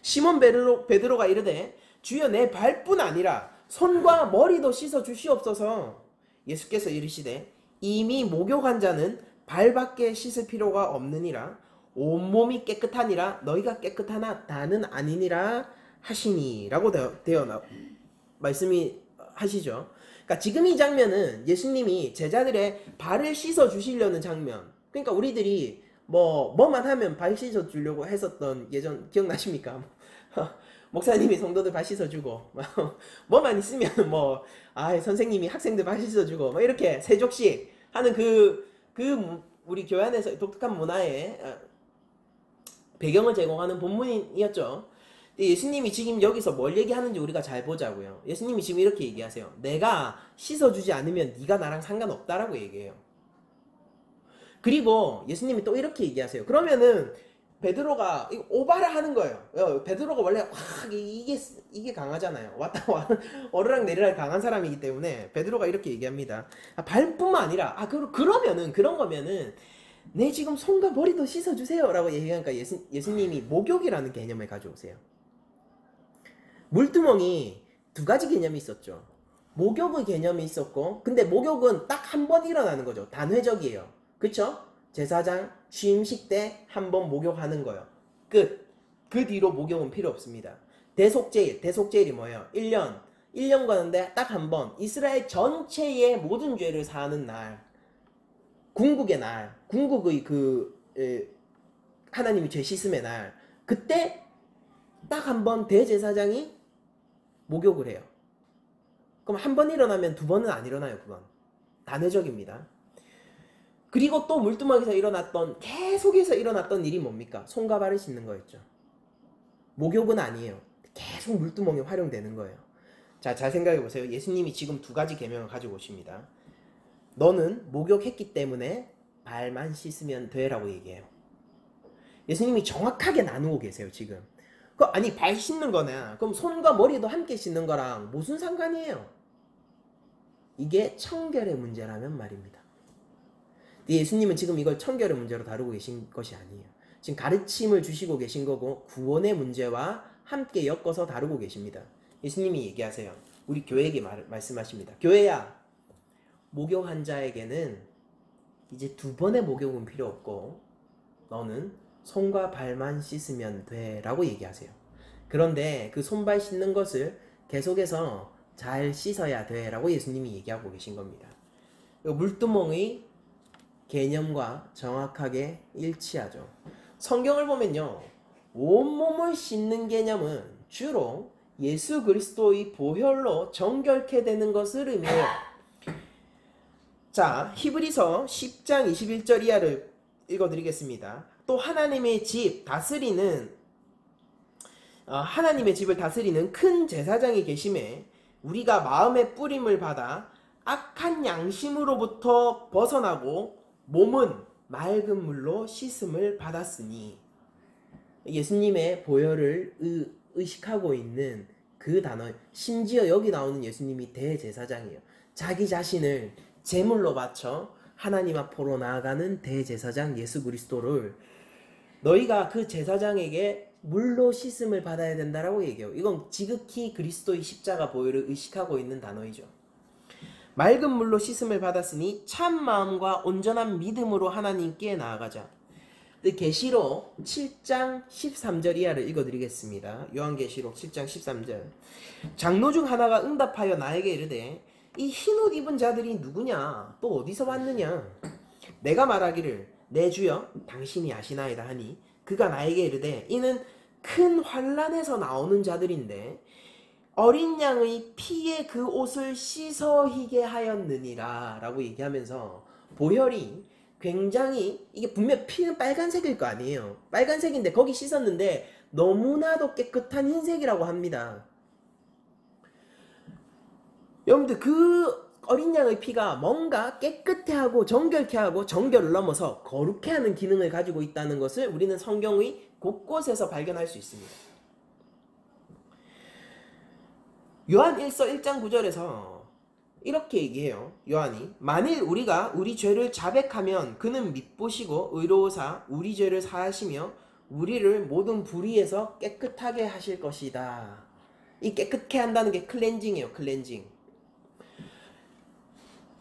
시몬 베드로가 이르되 주여 내 발뿐 아니라 손과 머리도 씻어 주시옵소서. 예수께서 이르시되 이미 목욕한 자는 발밖에 씻을 필요가 없느니라. 온몸이 깨끗하니라 너희가 깨끗하나 나는 아니니라 하시니 라고 말씀이 하시죠. 그러니까 지금 이 장면은 예수님이 제자들의 발을 씻어 주시려는 장면. 그러니까 우리들이 뭐만 하면 발 씻어 주려고 했었던 예전 기억나십니까? 목사님이 성도들 발 씻어 주고 뭐만 있으면 선생님이 학생들 발 씻어 주고 이렇게 세족식 하는 우리 교회 안에서 독특한 문화의 배경을 제공하는 본문이었죠. 예수님이 지금 여기서 뭘 얘기하는지 우리가 잘 보자고요. 예수님이 지금 이렇게 얘기하세요. 내가 씻어주지 않으면 네가 나랑 상관없다라고 얘기해요. 그리고 예수님이 또 이렇게 얘기하세요. 그러면은 베드로가 오바를 하는 거예요. 베드로가 원래 이게 강하잖아요. 오르락 내리락 강한 사람이기 때문에 베드로가 이렇게 얘기합니다. 발뿐만 아니라 그러면은 그런 거면은 내 지금 손과 머리도 씻어주세요 라고 얘기하니까 예수님이 목욕이라는 개념을 가져오세요. 물두멍이 두 가지 개념이 있었죠. 목욕의 개념이 있었고 근데 목욕은 딱 한 번 일어나는 거죠. 단회적이에요. 그쵸? 제사장 취임식 때 한 번 목욕하는 거예요. 끝. 그 뒤로 목욕은 필요 없습니다. 대속제일이 뭐예요? 1년 가는데 딱 한 번 이스라엘 전체의 모든 죄를 사하는 날, 궁극의 날, 궁극의 하나님이 죄 씻음의 날, 그때 딱 한 번 대제사장이 목욕을 해요. 그럼 한 번 일어나면 두 번은 안 일어나요. 그건 단회적입니다. 그리고 또 물두멍에서 계속해서 일어났던 일이 뭡니까? 손과 발을 씻는 거였죠. 목욕은 아니에요. 계속 물두멍이 활용되는 거예요. 자, 잘 생각해 보세요. 예수님이 지금 두 가지 계명을 가지고 오십니다. 너는 목욕했기 때문에 발만 씻으면 돼라고 얘기해요. 예수님이 정확하게 나누고 계세요, 지금. 아니, 발 씻는 거나 그럼 손과 머리도 함께 씻는 거랑 무슨 상관이에요? 이게 청결의 문제라면 말입니다. 예수님은 지금 이걸 청결의 문제로 다루고 계신 것이 아니에요. 지금 가르침을 주시고 계신 거고 구원의 문제와 함께 엮어서 다루고 계십니다. 예수님이 얘기하세요. 우리 교회에게 말씀하십니다. 교회야, 목욕한 자에게는 이제 2번의 목욕은 필요 없고 너는 손과 발만 씻으면 돼 라고 얘기하세요. 그런데 그 손발 씻는 것을 계속해서 잘 씻어야 돼 라고 예수님이 얘기하고 계신 겁니다. 물두멍의 개념과 정확하게 일치하죠. 성경을 보면요, 온몸을 씻는 개념은 주로 예수 그리스도의 보혈로 정결케 되는 것을 의미해요. 자, 히브리서 10장 21절 이하를 읽어드리겠습니다. 또 하나님의 집 다스리는 하나님의 집을 다스리는 큰 제사장이 계심에 우리가 마음의 뿌림을 받아 악한 양심으로부터 벗어나고 몸은 맑은 물로 씻음을 받았으니, 예수님의 보혈을 의식하고 있는 그 단어, 심지어 여기 나오는 예수님이 대제사장이에요. 자기 자신을 제물로 바쳐 하나님 앞으로 나아가는 대제사장 예수 그리스도를 너희가 그 제사장에게 물로 씻음을 받아야 된다라고 얘기해요. 이건 지극히 그리스도의 십자가 보혈을 의식하고 있는 단어이죠. 맑은 물로 씻음을 받았으니 참 마음과 온전한 믿음으로 하나님께 나아가자. 계시록 7장 13절 이하를 읽어드리겠습니다. 요한계시록 7장 13절. 장로 중 하나가 응답하여 나에게 이르되 이 흰옷 입은 자들이 누구냐? 또 어디서 왔느냐? 내가 말하기를 내 주여 당신이 아시나이다 하니 그가 나에게 이르되 이는 큰 환난에서 나오는 자들인데 어린 양의 피에 그 옷을 씻어 희게 하였느니라 라고 얘기하면서 보혈이 굉장히, 이게 분명 피는 빨간색일 거 아니에요. 빨간색인데 거기 씻었는데 너무나도 깨끗한 흰색이라고 합니다. 여러분들, 그 어린 양의 피가 뭔가 깨끗해 하고 정결케 하고 정결을 넘어서 거룩해 하는 기능을 가지고 있다는 것을 우리는 성경의 곳곳에서 발견할 수 있습니다. 요한 1서 1장 9절에서 이렇게 얘기해요. 요한이 만일 우리가 우리 죄를 자백하면 그는 밉보시고 의로우사 우리 죄를 사하시며 우리를 모든 불의에서 깨끗하게 하실 것이다. 이 깨끗게 한다는 게 클렌징이에요. 클렌징.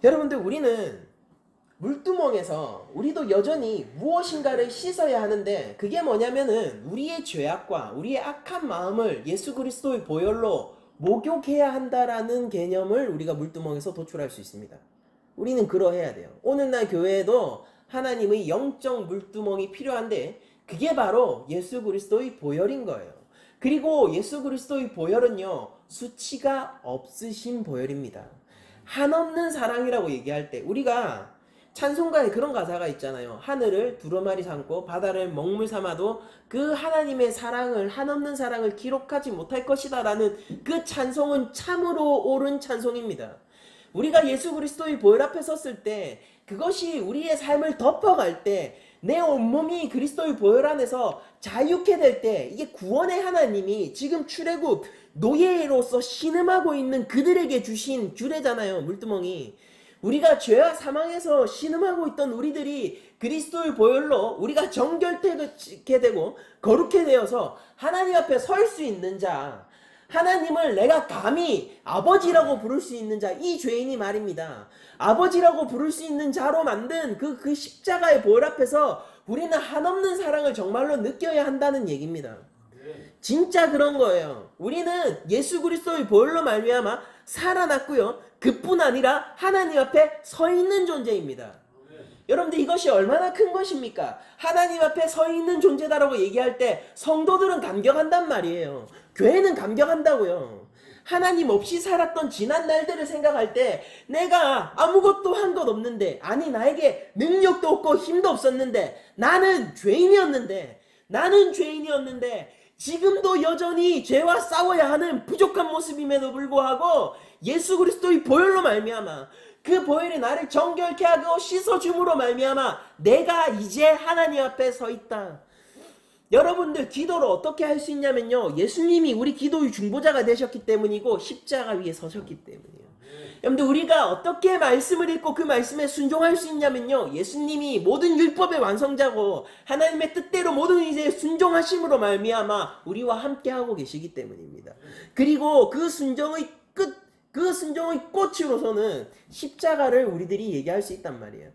여러분들, 우리는 물두멍에서 우리도 여전히 무엇인가를 씻어야 하는데, 그게 뭐냐면은 우리의 죄악과 우리의 악한 마음을 예수 그리스도의 보혈로 목욕해야 한다라는 개념을 우리가 물두멍에서 도출할 수 있습니다. 우리는 그러해야 돼요. 오늘날 교회에도 하나님의 영적 물두멍이 필요한데 그게 바로 예수 그리스도의 보혈인 거예요. 그리고 예수 그리스도의 보혈은요, 수치가 없으신 보혈입니다. 한없는 사랑이라고 얘기할 때 우리가 찬송가에 그런 가사가 있잖아요. 하늘을 두루마리 삼고 바다를 먹물 삼아도 그 하나님의 사랑을, 한없는 사랑을 기록하지 못할 것이다 라는 그 찬송은 참으로 옳은 찬송입니다. 우리가 예수 그리스도의 보혈 앞에 섰을 때, 그것이 우리의 삶을 덮어갈 때, 내 온몸이 그리스도의 보혈 안에서 자유케 될 때, 이게 구원의 하나님이 지금 출애굽 노예로서 신음하고 있는 그들에게 주신 규례잖아요. 물두멍이. 우리가 죄와 사망에서 신음하고 있던 우리들이 그리스도의 보혈로 우리가 정결되게 되고 거룩해 되어서 하나님 앞에 설 수 있는 자, 하나님을 내가 감히 아버지라고 부를 수 있는 자, 이 죄인이 말입니다. 아버지라고 부를 수 있는 자로 만든 그 십자가의 보혈 앞에서 우리는 한없는 사랑을 정말로 느껴야 한다는 얘기입니다. 진짜 그런 거예요. 우리는 예수 그리스도의 보혈로 말미암아 살아났고요, 그뿐 아니라 하나님 앞에 서 있는 존재입니다. 여러분들, 이것이 얼마나 큰 것입니까? 하나님 앞에 서 있는 존재다라고 얘기할 때 성도들은 감격한단 말이에요. 교회는 감격한다고요. 하나님 없이 살았던 지난 날들을 생각할 때 내가 아무것도 한 것 없는데, 아니 나에게 능력도 없고 힘도 없었는데, 나는 죄인이었는데 지금도 여전히 죄와 싸워야 하는 부족한 모습임에도 불구하고 예수 그리스도의 보혈로 말미암아, 그 보혈이 나를 정결케 하고 씻어줌으로 말미암아 내가 이제 하나님 앞에 서 있다. 여러분들, 기도를 어떻게 할 수 있냐면요, 예수님이 우리 기도의 중보자가 되셨기 때문이고 십자가 위에 서셨기 때문이에요. 여러분들, 우리가 어떻게 말씀을 읽고 그 말씀에 순종할 수 있냐면요, 예수님이 모든 율법의 완성자고 하나님의 뜻대로 모든 이제 순종하심으로 말미암아 우리와 함께하고 계시기 때문입니다. 그리고 그 순종의 꽃으로서는 십자가를 우리들이 얘기할 수 있단 말이에요.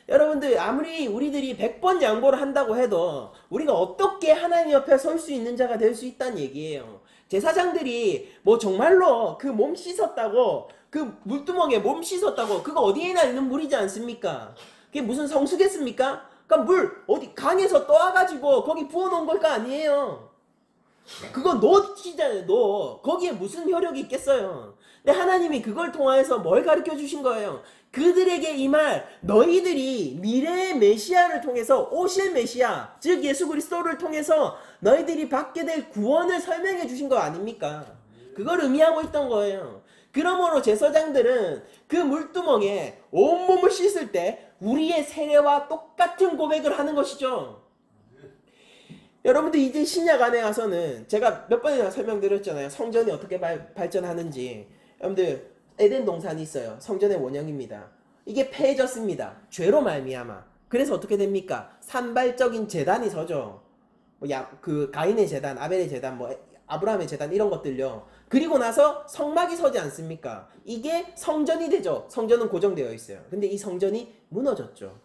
여러분들, 아무리 우리들이 100번 양보를 한다고 해도 우리가 어떻게 하나님 옆에 설 수 있는 자가 될 수 있다는 얘기예요. 제사장들이 뭐 정말로 그 몸 씻었다고, 그 물두멍에 몸 씻었다고, 그거 어디에나 있는 물이지 않습니까? 그게 무슨 성수겠습니까? 그러니까 물 어디 강에서 떠와가지고 거기 부어놓은 걸까? 아니에요. 그거 놓치잖아요. 거기에 무슨 효력이 있겠어요. 근데 하나님이 그걸 통해서 뭘 가르쳐 주신 거예요? 그들에게 이 말, 너희들이 미래의 메시아를 통해서, 오실 메시아, 즉 예수 그리스도를 통해서 너희들이 받게 될 구원을 설명해 주신 거 아닙니까? 그걸 의미하고 있던 거예요. 그러므로 제사장들은 그 물두멍에 온몸을 씻을 때 우리의 세례와 똑같은 고백을 하는 것이죠. 여러분들, 이제 신약 안에 가서는 제가 몇 번이나 설명드렸잖아요. 성전이 어떻게 발전하는지. 여러분들, 에덴 동산이 있어요. 성전의 원형입니다. 이게 폐해졌습니다. 죄로 말미암아. 그래서 어떻게 됩니까? 산발적인 제단이 서죠. 그 가인의 제단, 아벨의 제단, 아브라함의 제단, 이런 것들요. 그리고 나서 성막이 서지 않습니까? 이게 성전이 되죠. 성전은 고정되어 있어요. 근데 이 성전이 무너졌죠.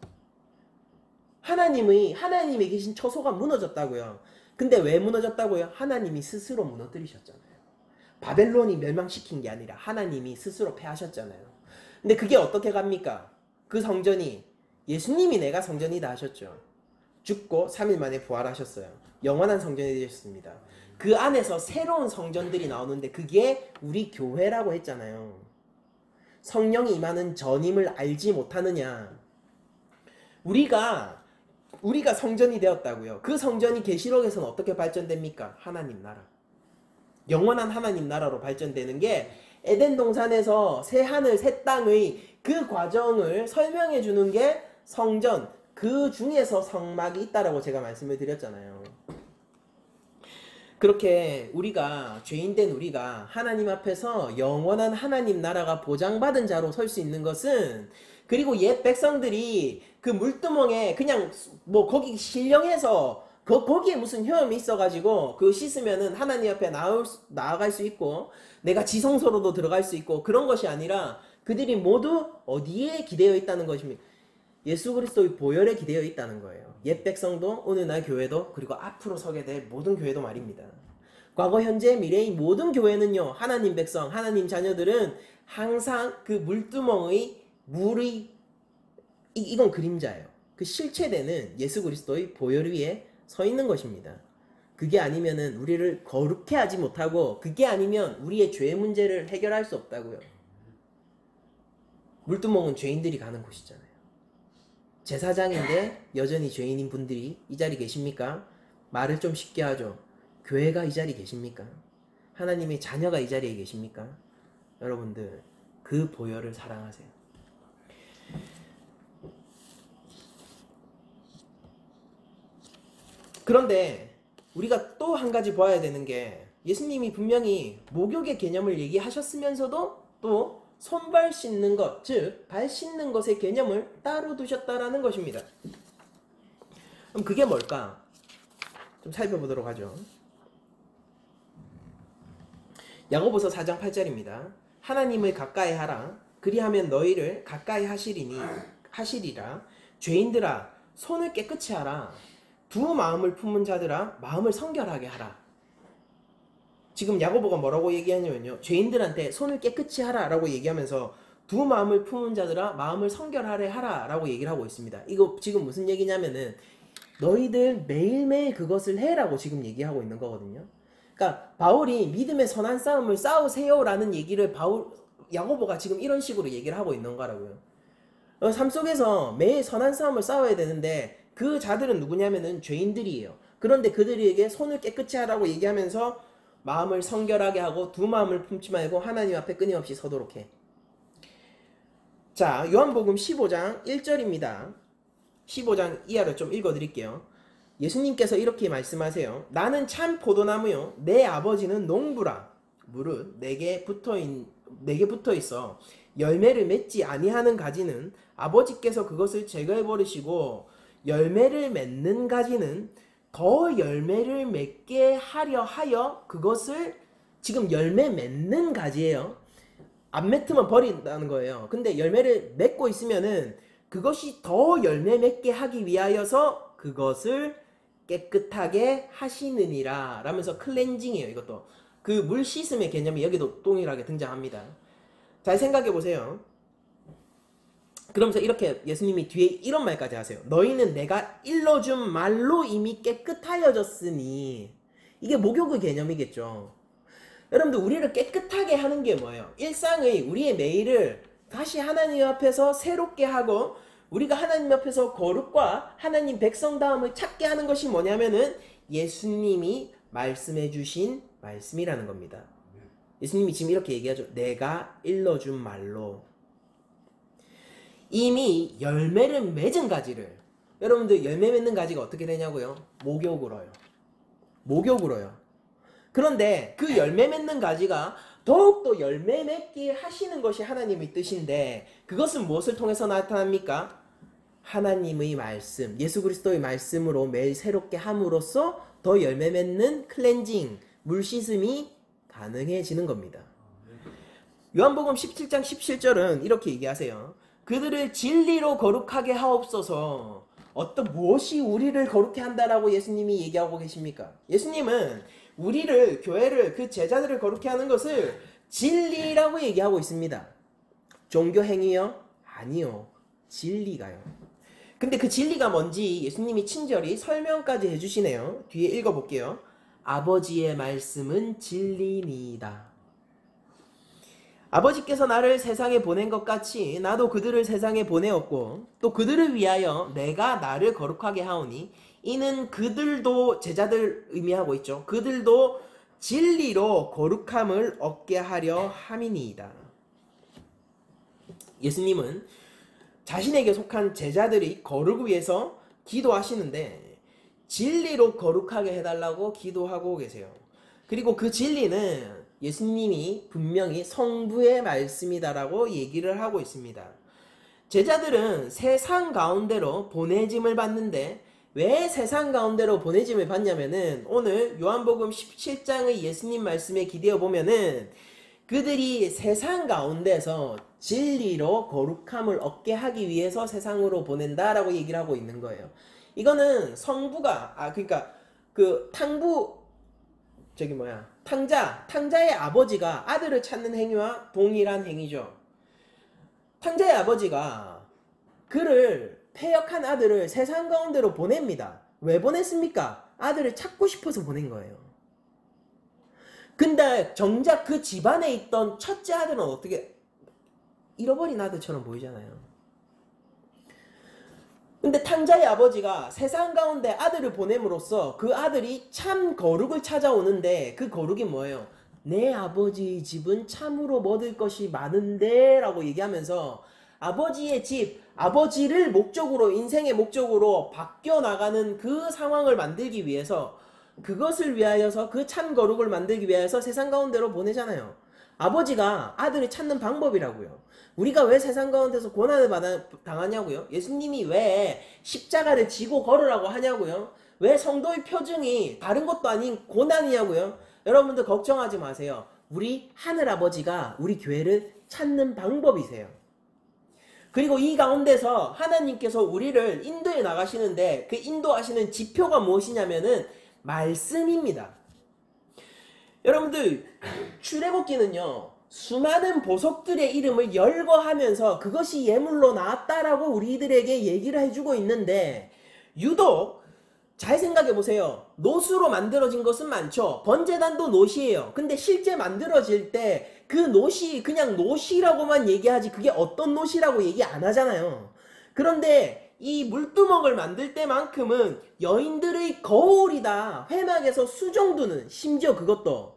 하나님에 계신 처소가 무너졌다고요. 근데 왜 무너졌다고요? 하나님이 스스로 무너뜨리셨잖아요. 바벨론이 멸망시킨 게 아니라 하나님이 스스로 패하셨잖아요. 근데 그게 어떻게 갑니까? 그 성전이, 예수님이 내가 성전이다 하셨죠. 죽고 3일 만에 부활하셨어요. 영원한 성전이 되셨습니다. 그 안에서 새로운 성전들이 나오는데 그게 우리 교회라고 했잖아요. 성령이 임하는 전임을 알지 못하느냐. 우리가 성전이 되었다고요. 그 성전이 계시록에서는 어떻게 발전됩니까? 하나님 나라. 영원한 하나님 나라로 발전되는 게 에덴 동산에서 새 하늘 새 땅의 그 과정을 설명해 주는 게 성전, 그 중에서 성막이 있다라고 제가 말씀을 드렸잖아요. 그렇게 우리가, 죄인된 우리가 하나님 앞에서 영원한 하나님 나라가 보장받은 자로 설 수 있는 것은, 그리고 옛 백성들이 그 물두멍에 그냥 거기 신령해서 거기에 무슨 효험이 있어가지고 그 씻으면은 하나님 앞에 나아갈 수 있고 내가 지성소로도 들어갈 수 있고 그런 것이 아니라 그들이 모두 어디에 기대어 있다는 것입니까? 예수 그리스도의 보혈에 기대어 있다는 거예요. 옛 백성도, 오늘날 교회도, 그리고 앞으로 서게 될 모든 교회도 말입니다. 과거, 현재, 미래의 모든 교회는요, 하나님 백성, 하나님 자녀들은 항상 그 물두멍의 물의, 이건 그림자예요. 그 실체되는 예수 그리스도의 보혈 위에 서 있는 것입니다. 그게 아니면은 우리를 거룩해 하지 못하고, 그게 아니면 우리의 죄 문제를 해결할 수 없다고요. 물두멍은 죄인들이 가는 곳이잖아요. 제사장인데 여전히 죄인인 분들이 이 자리 계십니까? 말을 좀 쉽게 하죠. 교회가 이 자리 계십니까? 하나님의 자녀가 이 자리에 계십니까? 여러분들, 그 보혈을 사랑하세요. 그런데 우리가 또 한 가지 봐야 되는 게, 예수님이 분명히 목욕의 개념을 얘기하셨으면서도 또 손발 씻는 것, 즉 발 씻는 것의 개념을 따로 두셨다라는 것입니다. 그럼 그게 뭘까? 좀 살펴보도록 하죠. 야고보서 4장 8절입니다. 하나님을 가까이 하라. 그리하면 너희를 가까이 하시리라. 죄인들아, 손을 깨끗이 하라. 두 마음을 품은 자들아, 마음을 성결하게 하라. 지금 야고보가 뭐라고 얘기하냐면요, 죄인들한테 손을 깨끗이 하라 라고 얘기하면서 두 마음을 품은 자들아 마음을 성결하게 하라 라고 얘기를 하고 있습니다. 이거 지금 무슨 얘기냐면은 너희들 매일매일 그것을 해라고 지금 얘기하고 있는 거거든요. 그러니까 바울이 믿음의 선한 싸움을 싸우세요라는 얘기를 야고보가 지금 이런 식으로 얘기를 하고 있는 거라고요. 삶 속에서 매일 선한 싸움을 싸워야 되는데 그 자들은 누구냐면은 죄인들이에요. 그런데 그들에게 손을 깨끗이 하라고 얘기하면서 마음을 성결하게 하고 두 마음을 품지 말고 하나님 앞에 끊임없이 서도록 해. 자, 요한복음 15장 1절입니다. 15장 이하를 좀 읽어드릴게요. 예수님께서 이렇게 말씀하세요. 나는 참 포도나무요 내 아버지는 농부라. 무릇 내게 붙어 있어 열매를 맺지 아니하는 가지는 아버지께서 그것을 제거해 버리시고 열매를 맺는 가지는 더 열매를 맺게 하려 하여 그것을, 지금 열매 맺는 가지예요. 안 맺으면 버린다는 거예요. 근데 열매를 맺고 있으면은 그것이 더 열매 맺게 하기 위하여서 그것을 깨끗하게 하시느니라 라면서 클렌징이에요. 이것도 그 물 씻음의 개념이 여기도 동일하게 등장합니다. 잘 생각해 보세요. 그러면서 이렇게 예수님이 뒤에 이런 말까지 하세요. 너희는 내가 일러준 말로 이미 깨끗하여졌으니. 이게 목욕의 개념이겠죠. 여러분들, 우리를 깨끗하게 하는 게 뭐예요? 일상의 우리의 매일을 다시 하나님 앞에서 새롭게 하고 우리가 하나님 앞에서 거룩과 하나님 백성다움을 찾게 하는 것이 뭐냐면은 예수님이 말씀해 주신 말씀이라는 겁니다. 예수님이 지금 이렇게 얘기하죠. 내가 일러준 말로. 이미 열매를 맺은 가지를, 여러분들 열매 맺는 가지가 어떻게 되냐고요? 목욕으로요. 목욕으로요. 그런데 그 열매 맺는 가지가 더욱더 열매 맺게 하시는 것이 하나님의 뜻인데 그것은 무엇을 통해서 나타납니까? 하나님의 말씀, 예수 그리스도의 말씀으로 매일 새롭게 함으로써 더 열매 맺는 클렌징, 물 씻음이 가능해지는 겁니다. 요한복음 17장 17절은 이렇게 얘기하세요. 그들을 진리로 거룩하게 하옵소서. 무엇이 우리를 거룩해 한다라고 예수님이 얘기하고 계십니까? 예수님은 우리를, 교회를, 그 제자들을 거룩해 하는 것을 진리라고 얘기하고 있습니다. 종교 행위요? 아니요. 진리가요. 근데 그 진리가 뭔지 예수님이 친절히 설명까지 해주시네요. 뒤에 읽어볼게요. 아버지의 말씀은 진리니이다. 아버지께서 나를 세상에 보낸 것 같이 나도 그들을 세상에 보내었고 또 그들을 위하여 내가 나를 거룩하게 하오니 이는 그들도, 제자들 의미하고 있죠. 그들도 진리로 거룩함을 얻게 하려 함이니이다. 예수님은 자신에게 속한 제자들이 거룩을 위해서 기도하시는데 진리로 거룩하게 해달라고 기도하고 계세요. 그리고 그 진리는 예수님이 분명히 성부의 말씀이다라고 얘기를 하고 있습니다. 제자들은 세상 가운데로 보내짐을 받는데 왜 세상 가운데로 보내짐을 받냐면은 오늘 요한복음 17장의 예수님 말씀에 기대어 보면은 그들이 세상 가운데서 진리로 거룩함을 얻게 하기 위해서 세상으로 보낸다라고 얘기를 하고 있는 거예요. 이거는 성부가, 그러니까 그 탕자의 아버지가 아들을 찾는 행위와 동일한 행위죠. 탕자의 아버지가 그를 패역한 아들을 세상 가운데로 보냅니다. 왜 보냈습니까? 아들을 찾고 싶어서 보낸 거예요. 근데 정작 그 집안에 있던 첫째 아들은 어떻게, 잃어버린 아들처럼 보이잖아요. 근데 탕자의 아버지가 세상 가운데 아들을 보냄으로써 그 아들이 참 거룩을 찾아오는데 그 거룩이 뭐예요? 내 아버지의 집은 참으로 먹을 것이 많은데 라고 얘기하면서 아버지의 집, 아버지를 목적으로, 인생의 목적으로 바뀌어 나가는 그 상황을 만들기 위해서, 그것을 위하여서, 그 참 거룩을 만들기 위해서 세상 가운데로 보내잖아요. 아버지가 아들을 찾는 방법이라고요. 우리가 왜 세상 가운데서 고난을 당하냐고요? 예수님이 왜 십자가를 지고 걸으라고 하냐고요? 왜 성도의 표징이 다른 것도 아닌 고난이냐고요? 여러분들 걱정하지 마세요. 우리 하늘아버지가 우리 교회를 찾는 방법이세요. 그리고 이 가운데서 하나님께서 우리를 인도해 나가시는데 그 인도하시는 지표가 무엇이냐면은 말씀입니다. 여러분들, 출애굽기는요, 수많은 보석들의 이름을 열거하면서 그것이 예물로 나왔다라고 우리들에게 얘기를 해주고 있는데, 유독 잘 생각해 보세요. 노수로 만들어진 것은 많죠. 번제단도 노시예요. 근데 실제 만들어질 때 그 노시 그냥 노시라고만 얘기하지 그게 어떤 노시라고 얘기 안 하잖아요. 그런데 이 물두멍을 만들 때만큼은 여인들의 거울이다. 회막에서 수종두는 심지어 그것도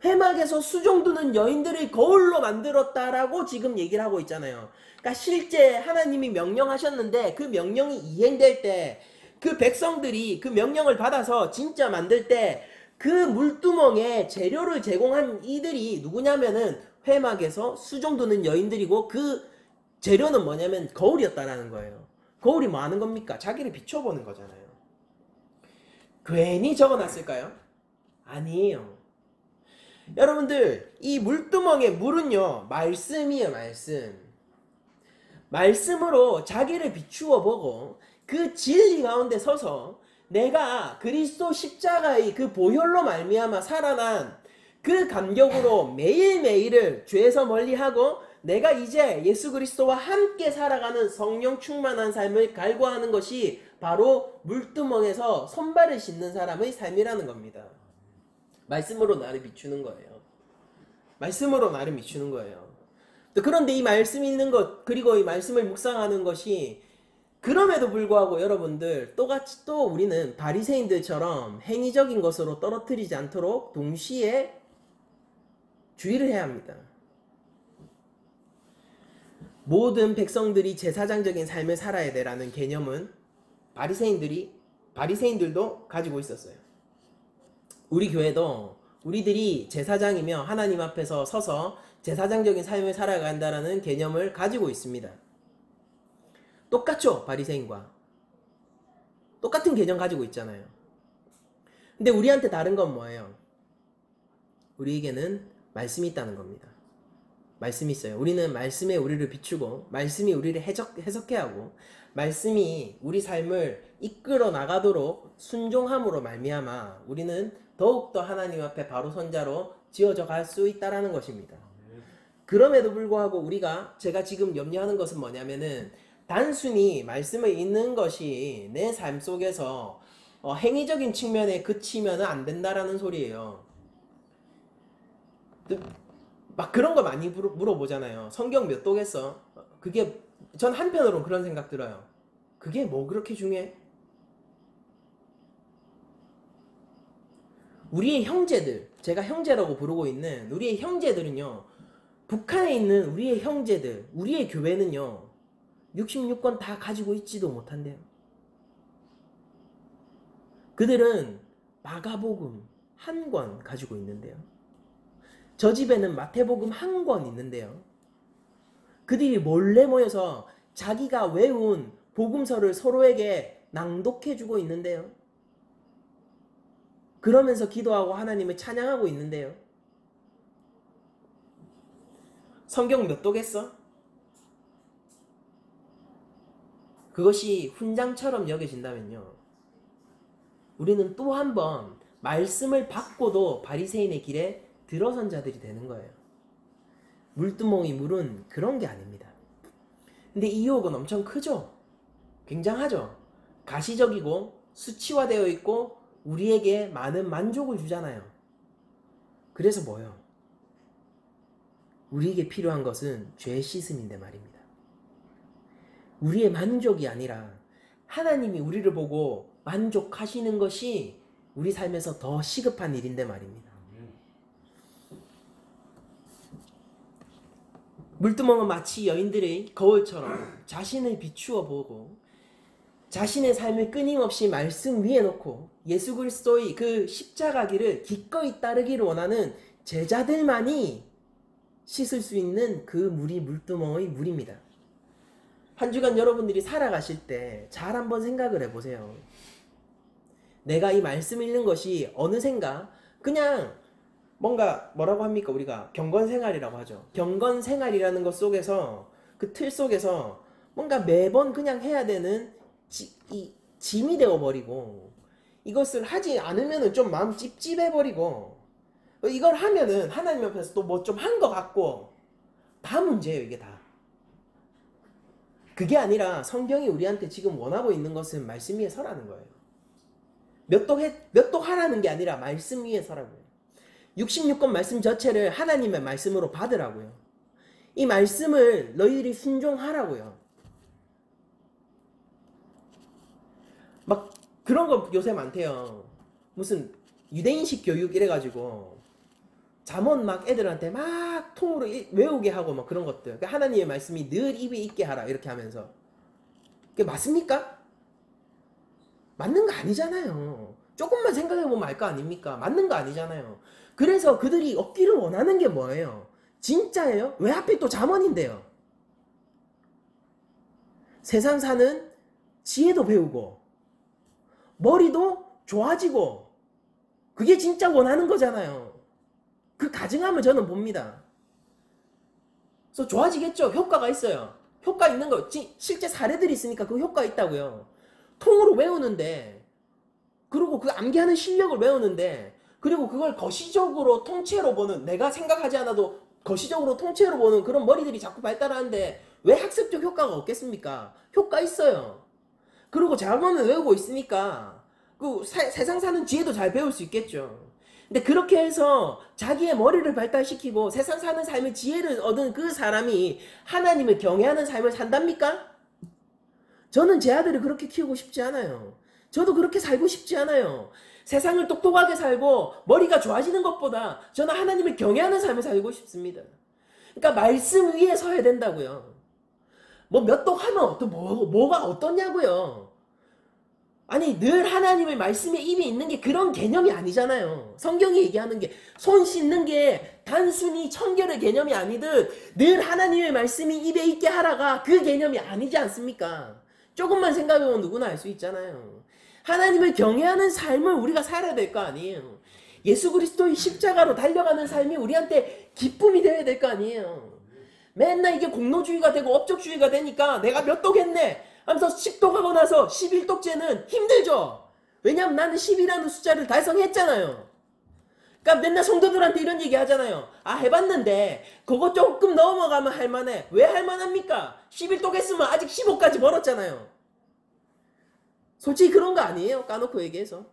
회막에서 수종두는 여인들의 거울로 만들었다라고 지금 얘기를 하고 있잖아요. 그러니까 실제 하나님이 명령하셨는데 그 명령이 이행될 때 그 백성들이 그 명령을 받아서 진짜 만들 때 그 물두멍에 재료를 제공한 이들이 누구냐면은 회막에서 수종두는 여인들이고 그 재료는 뭐냐면 거울이었다라는 거예요. 거울이 뭐 하는 겁니까? 자기를 비춰보는 거잖아요. 괜히 적어놨을까요? 아니에요. 여러분들 이 물두멍의 물은요 말씀이에요. 말씀으로 자기를 비추어 보고 그 진리 가운데 서서 내가 그리스도 십자가의 그 보혈로 말미암아 살아난 그 감격으로 매일매일을 죄에서 멀리하고 내가 이제 예수 그리스도와 함께 살아가는 성령 충만한 삶을 갈구하는 것이 바로 물두멍에서 손발을 씻는 사람의 삶이라는 겁니다. 말씀으로 나를 비추는 거예요. 말씀으로 나를 비추는 거예요. 그런데 이 말씀 읽는 것 그리고 이 말씀을 묵상하는 것이 그럼에도 불구하고 여러분들 똑같이 또 우리는 바리새인들처럼 행위적인 것으로 떨어뜨리지 않도록 동시에 주의를 해야 합니다. 모든 백성들이 제사장적인 삶을 살아야 되라는 개념은 바리새인들도 가지고 있었어요. 우리 교회도 우리들이 제사장이며 하나님 앞에서 서서 제사장적인 삶을 살아간다는 개념을 가지고 있습니다. 똑같죠? 바리새인과 똑같은 개념 가지고 있잖아요. 근데 우리한테 다른 건 뭐예요? 우리에게는 말씀이 있다는 겁니다. 말씀이 있어요. 우리는 말씀에 우리를 비추고 말씀이 우리를 해석해야 하고 말씀이 우리 삶을 이끌어 나가도록 순종함으로 말미암아 우리는 더욱더 하나님 앞에 바로 선자로 지어져 갈 수 있다라는 것입니다. 그럼에도 불구하고 제가 지금 염려하는 것은 뭐냐면은 단순히 말씀을 읽는 것이 내 삶 속에서 행위적인 측면에 그치면 안 된다라는 소리예요. 막 그런 거 많이 물어보잖아요. 성경 몇 도겠어? 그게 전 한편으로는 그런 생각 들어요. 그게 뭐 그렇게 중요해? 우리의 형제들, 제가 형제라고 부르고 있는 우리의 형제들은요. 북한에 있는 우리의 형제들, 우리의 교회는요. 66권 다 가지고 있지도 못한대요. 그들은 마가복음 한 권 가지고 있는데요. 저 집에는 마태복음 한 권 있는데요. 그들이 몰래 모여서 자기가 외운 복음서를 서로에게 낭독해주고 있는데요. 그러면서 기도하고 하나님을 찬양하고 있는데요. 성경 몇 도겠어? 그것이 훈장처럼 여겨진다면요. 우리는 또 한 번 말씀을 받고도 바리새인의 길에 들어선 자들이 되는 거예요. 물두멍이 물은 그런 게 아닙니다. 근데 이 유혹은 엄청 크죠? 굉장하죠? 가시적이고 수치화되어 있고 우리에게 많은 만족을 주잖아요. 그래서 뭐요? 우리에게 필요한 것은 죄 씻음인데 말입니다. 우리의 만족이 아니라 하나님이 우리를 보고 만족하시는 것이 우리 삶에서 더 시급한 일인데 말입니다. 물두멍은 마치 여인들의 거울처럼 자신을 비추어 보고 자신의 삶을 끊임없이 말씀 위에 놓고 예수 그리스도의 그 십자가 길을 기꺼이 따르기를 원하는 제자들만이 씻을 수 있는 그 물이 물두멍의 물입니다. 한 주간 여러분들이 살아가실 때 잘 한번 생각을 해보세요. 내가 이 말씀 읽는 것이 어느샌가 그냥 뭔가 뭐라고 합니까? 우리가 경건생활이라고 하죠. 경건생활이라는 것 속에서 그 틀 속에서 뭔가 매번 그냥 해야 되는 짐이 되어버리고 이것을 하지 않으면 좀 마음 찝찝해버리고 이걸 하면은 하나님 옆에서 또 뭐 좀 한 것 같고 다 문제예요. 이게 다. 그게 아니라 성경이 우리한테 지금 원하고 있는 것은 말씀 위에 서라는 거예요. 몇 독 하라는 게 아니라 말씀 위에 서라고요. 66권 말씀 전체를 하나님의 말씀으로 받으라고요. 이 말씀을 너희들이 순종하라고요. 막 그런 거 요새 많대요. 무슨 유대인식 교육 이래가지고 잠언 막 애들한테 막 통으로 외우게 하고 막 그런 것들. 그러니까 하나님의 말씀이 늘 입에 있게 하라 이렇게 하면서. 그게 맞습니까? 맞는 거 아니잖아요. 조금만 생각해보면 알 거 아닙니까? 맞는 거 아니잖아요. 그래서 그들이 얻기를 원하는 게 뭐예요? 진짜예요? 왜 하필 또 잠언인데요? 세상 사는 지혜도 배우고 머리도 좋아지고 그게 진짜 원하는 거잖아요. 그 가증함을 저는 봅니다. 그래서 좋아지겠죠. 효과가 있어요. 효과 있는 거 실제 사례들이 있으니까 그 효과 있다고요. 통으로 외우는데 그리고 그 암기하는 실력을 외우는데 그리고 그걸 거시적으로 통째로 보는 내가 생각하지 않아도 거시적으로 통째로 보는 그런 머리들이 자꾸 발달하는데 왜 학습적 효과가 없겠습니까? 효과 있어요. 그리고 잠언을 외우고 있으니까 그 세상 사는 지혜도 잘 배울 수 있겠죠. 근데 그렇게 해서 자기의 머리를 발달시키고 세상 사는 삶의 지혜를 얻은 그 사람이 하나님을 경외하는 삶을 산답니까? 저는 제 아들을 그렇게 키우고 싶지 않아요. 저도 그렇게 살고 싶지 않아요. 세상을 똑똑하게 살고 머리가 좋아지는 것보다 저는 하나님을 경외하는 삶을 살고 싶습니다. 그러니까 말씀 위에 서야 된다고요. 뭐 몇 독 하면 또 뭐가 어떠냐고요. 아니 늘 하나님의 말씀에 입에 있는 게 그런 개념이 아니잖아요. 성경이 얘기하는 게 손 씻는 게 단순히 청결의 개념이 아니듯 늘 하나님의 말씀이 입에 있게 하라가 그 개념이 아니지 않습니까? 조금만 생각해보면 누구나 알 수 있잖아요. 하나님을 경외하는 삶을 우리가 살아야 될 거 아니에요. 예수 그리스도의 십자가로 달려가는 삶이 우리한테 기쁨이 되어야 될 거 아니에요. 맨날 이게 공로주의가 되고 업적주의가 되니까 내가 몇 독 했네 하면서 10독 하고 나서 11독째는 힘들죠. 왜냐면 나는 10이라는 숫자를 달성했잖아요. 그러니까 맨날 성도들한테 이런 얘기 하잖아요. 아 해봤는데 그거 조금 넘어가면 할만해. 왜 할만합니까? 11독 했으면 아직 15까지 멀었잖아요. 솔직히 그런 거 아니에요. 까놓고 얘기해서.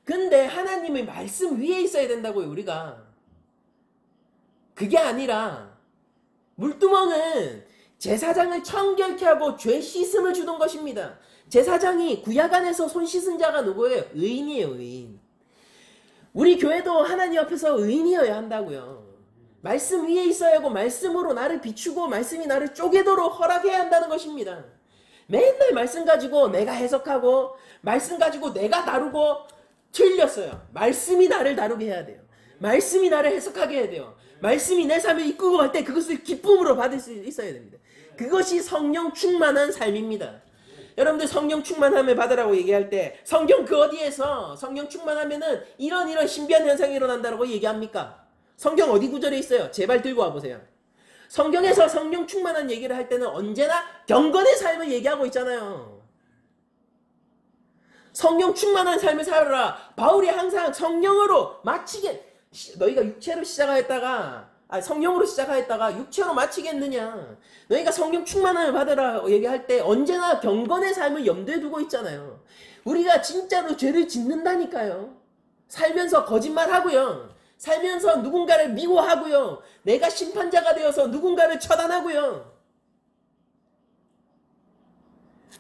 근데 하나님의 말씀 위에 있어야 된다고요. 우리가. 그게 아니라 물두멍은 제사장을 청결케 하고 죄 씻음을 주던 것입니다. 제사장이 구약 안에서 손 씻은 자가 누구예요? 의인이에요. 의인. 우리 교회도 하나님 앞에서 의인이어야 한다고요. 말씀 위에 있어야 하고 말씀으로 나를 비추고 말씀이 나를 쪼개도록 허락해야 한다는 것입니다. 맨날 말씀 가지고 내가 해석하고 말씀 가지고 내가 다루고 틀렸어요. 말씀이 나를 다루게 해야 돼요. 말씀이 나를 해석하게 해야 돼요. 말씀이 내 삶을 이끌고 갈 때 그것을 기쁨으로 받을 수 있어야 됩니다. 그것이 성령 충만한 삶입니다. 여러분들 성령 충만함을 받으라고 얘기할 때 성경 그 어디에서 성령 충만하면은 이런 신비한 현상이 일어난다고 얘기합니까? 성경 어디 구절에 있어요? 제발 들고 와보세요. 성경에서 성령 충만한 얘기를 할 때는 언제나 경건의 삶을 얘기하고 있잖아요. 성령 충만한 삶을 살아라. 바울이 항상 성령으로 마치게 너희가 육체로 시작하였다가 성령으로 시작하였다가 육체로 마치겠느냐. 너희가 성령 충만함을 받으라 얘기할 때 언제나 경건의 삶을 염두에 두고 있잖아요. 우리가 진짜로 죄를 짓는다니까요. 살면서 거짓말하고요. 살면서 누군가를 미워하고요. 내가 심판자가 되어서 누군가를 처단하고요.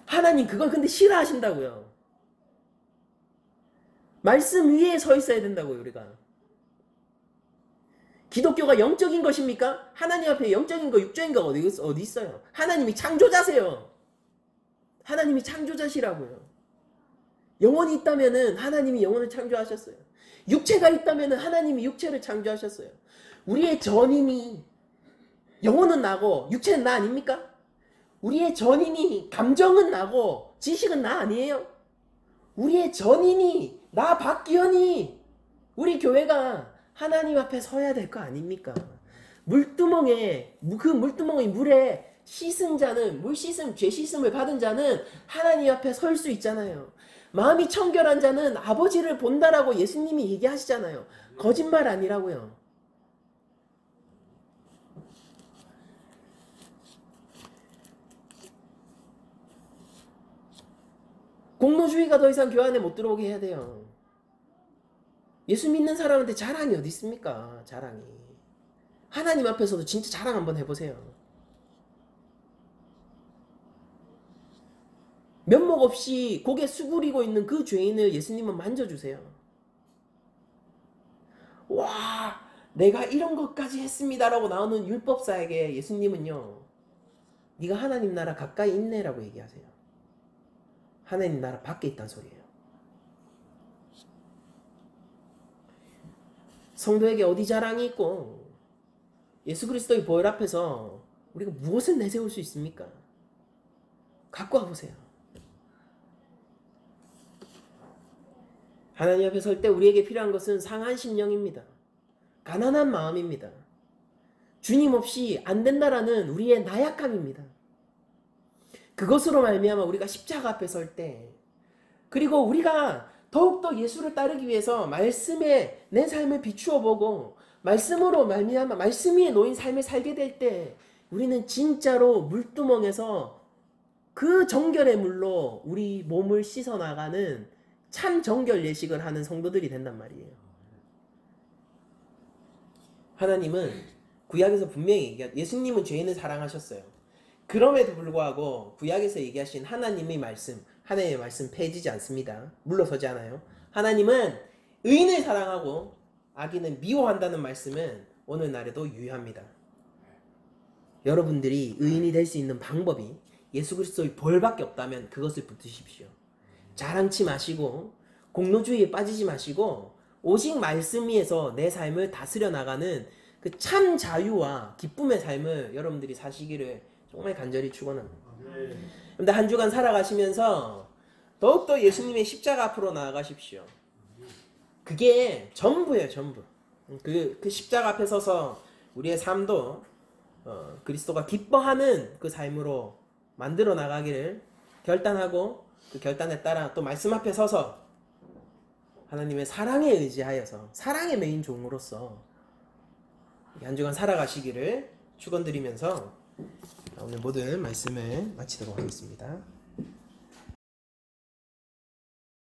하나님 그걸 근데 싫어하신다고요. 말씀 위에 서 있어야 된다고요. 우리가. 기독교가 영적인 것입니까? 하나님 앞에 영적인 거 육적인 거 어디 있어요? 하나님이 창조자세요. 하나님이 창조자시라고요. 영혼이 있다면은 하나님이 영혼을 창조하셨어요. 육체가 있다면은 하나님이 육체를 창조하셨어요. 우리의 전인이 영혼은 나고 육체는 나 아닙니까? 우리의 전인이 감정은 나고 지식은 나 아니에요? 우리의 전인이 나 박기현이 우리 교회가 하나님 앞에 서야 될 거 아닙니까? 물두멍에 그 물두멍의 물에 씻은 자는 물 씻음 죄 씻음을 받은 자는 하나님 앞에 설 수 있잖아요. 마음이 청결한 자는 아버지를 본다라고 예수님이 얘기하시잖아요. 거짓말 아니라고요. 공로주의가 더 이상 교회 안에 못 들어오게 해야 돼요. 예수 믿는 사람한테 자랑이 어디 있습니까? 자랑이. 하나님 앞에서도 진짜 자랑 한번 해보세요. 면목 없이 고개 수그리고 있는 그 죄인을 예수님은 만져주세요. 와, 내가 이런 것까지 했습니다라고 나오는 율법사에게 예수님은요, 네가 하나님 나라 가까이 있네라고 얘기하세요. 하나님 나라 밖에 있다는 소리예요. 성도에게 어디 자랑이 있고 예수 그리스도의 보혈 앞에서 우리가 무엇을 내세울 수 있습니까? 갖고 와보세요. 하나님 앞에 설 때 우리에게 필요한 것은 상한 심령입니다. 가난한 마음입니다. 주님 없이 안 된다라는 우리의 나약함입니다. 그것으로 말미암아 우리가 십자가 앞에 설 때, 그리고 우리가 더욱더 예수를 따르기 위해서 말씀에 내 삶을 비추어 보고 말씀으로 말미암아 말씀 위에 놓인 삶을 살게 될 때 우리는 진짜로 물두멍에서 그 정결의 물로 우리 몸을 씻어 나가는 참 정결 예식을 하는 성도들이 된단 말이에요. 하나님은 구약에서 분명히 예수님은 죄인을 사랑하셨어요. 그럼에도 불구하고 구약에서 얘기하신 하나님의 말씀, 하나님의 말씀 폐해지지 않습니다. 물러서지 않아요. 하나님은 의인을 사랑하고 악인을 미워한다는 말씀은 오늘날에도 유효합니다. 여러분들이 의인이 될 수 있는 방법이 예수 그리스도의 벌밖에 없다면 그것을 붙드십시오. 자랑치 마시고 공로주의에 빠지지 마시고 오직 말씀 위에서 내 삶을 다스려 나가는 그 참 자유와 기쁨의 삶을 여러분들이 사시기를 정말 간절히 축원합니다. 여러분들 한 주간 살아가시면서 더욱더 예수님의 십자가 앞으로 나아가십시오. 그게 전부예요, 전부. 그 십자가 앞에 서서 우리의 삶도 그리스도가 기뻐하는 그 삶으로 만들어 나가기를 결단하고, 그 결단에 따라 또 말씀 앞에 서서 하나님의 사랑에 의지하여서 사랑의 메인 종으로서 한 주간 살아가시기를 축원드리면서 오늘 모든 말씀을 마치도록 하겠습니다.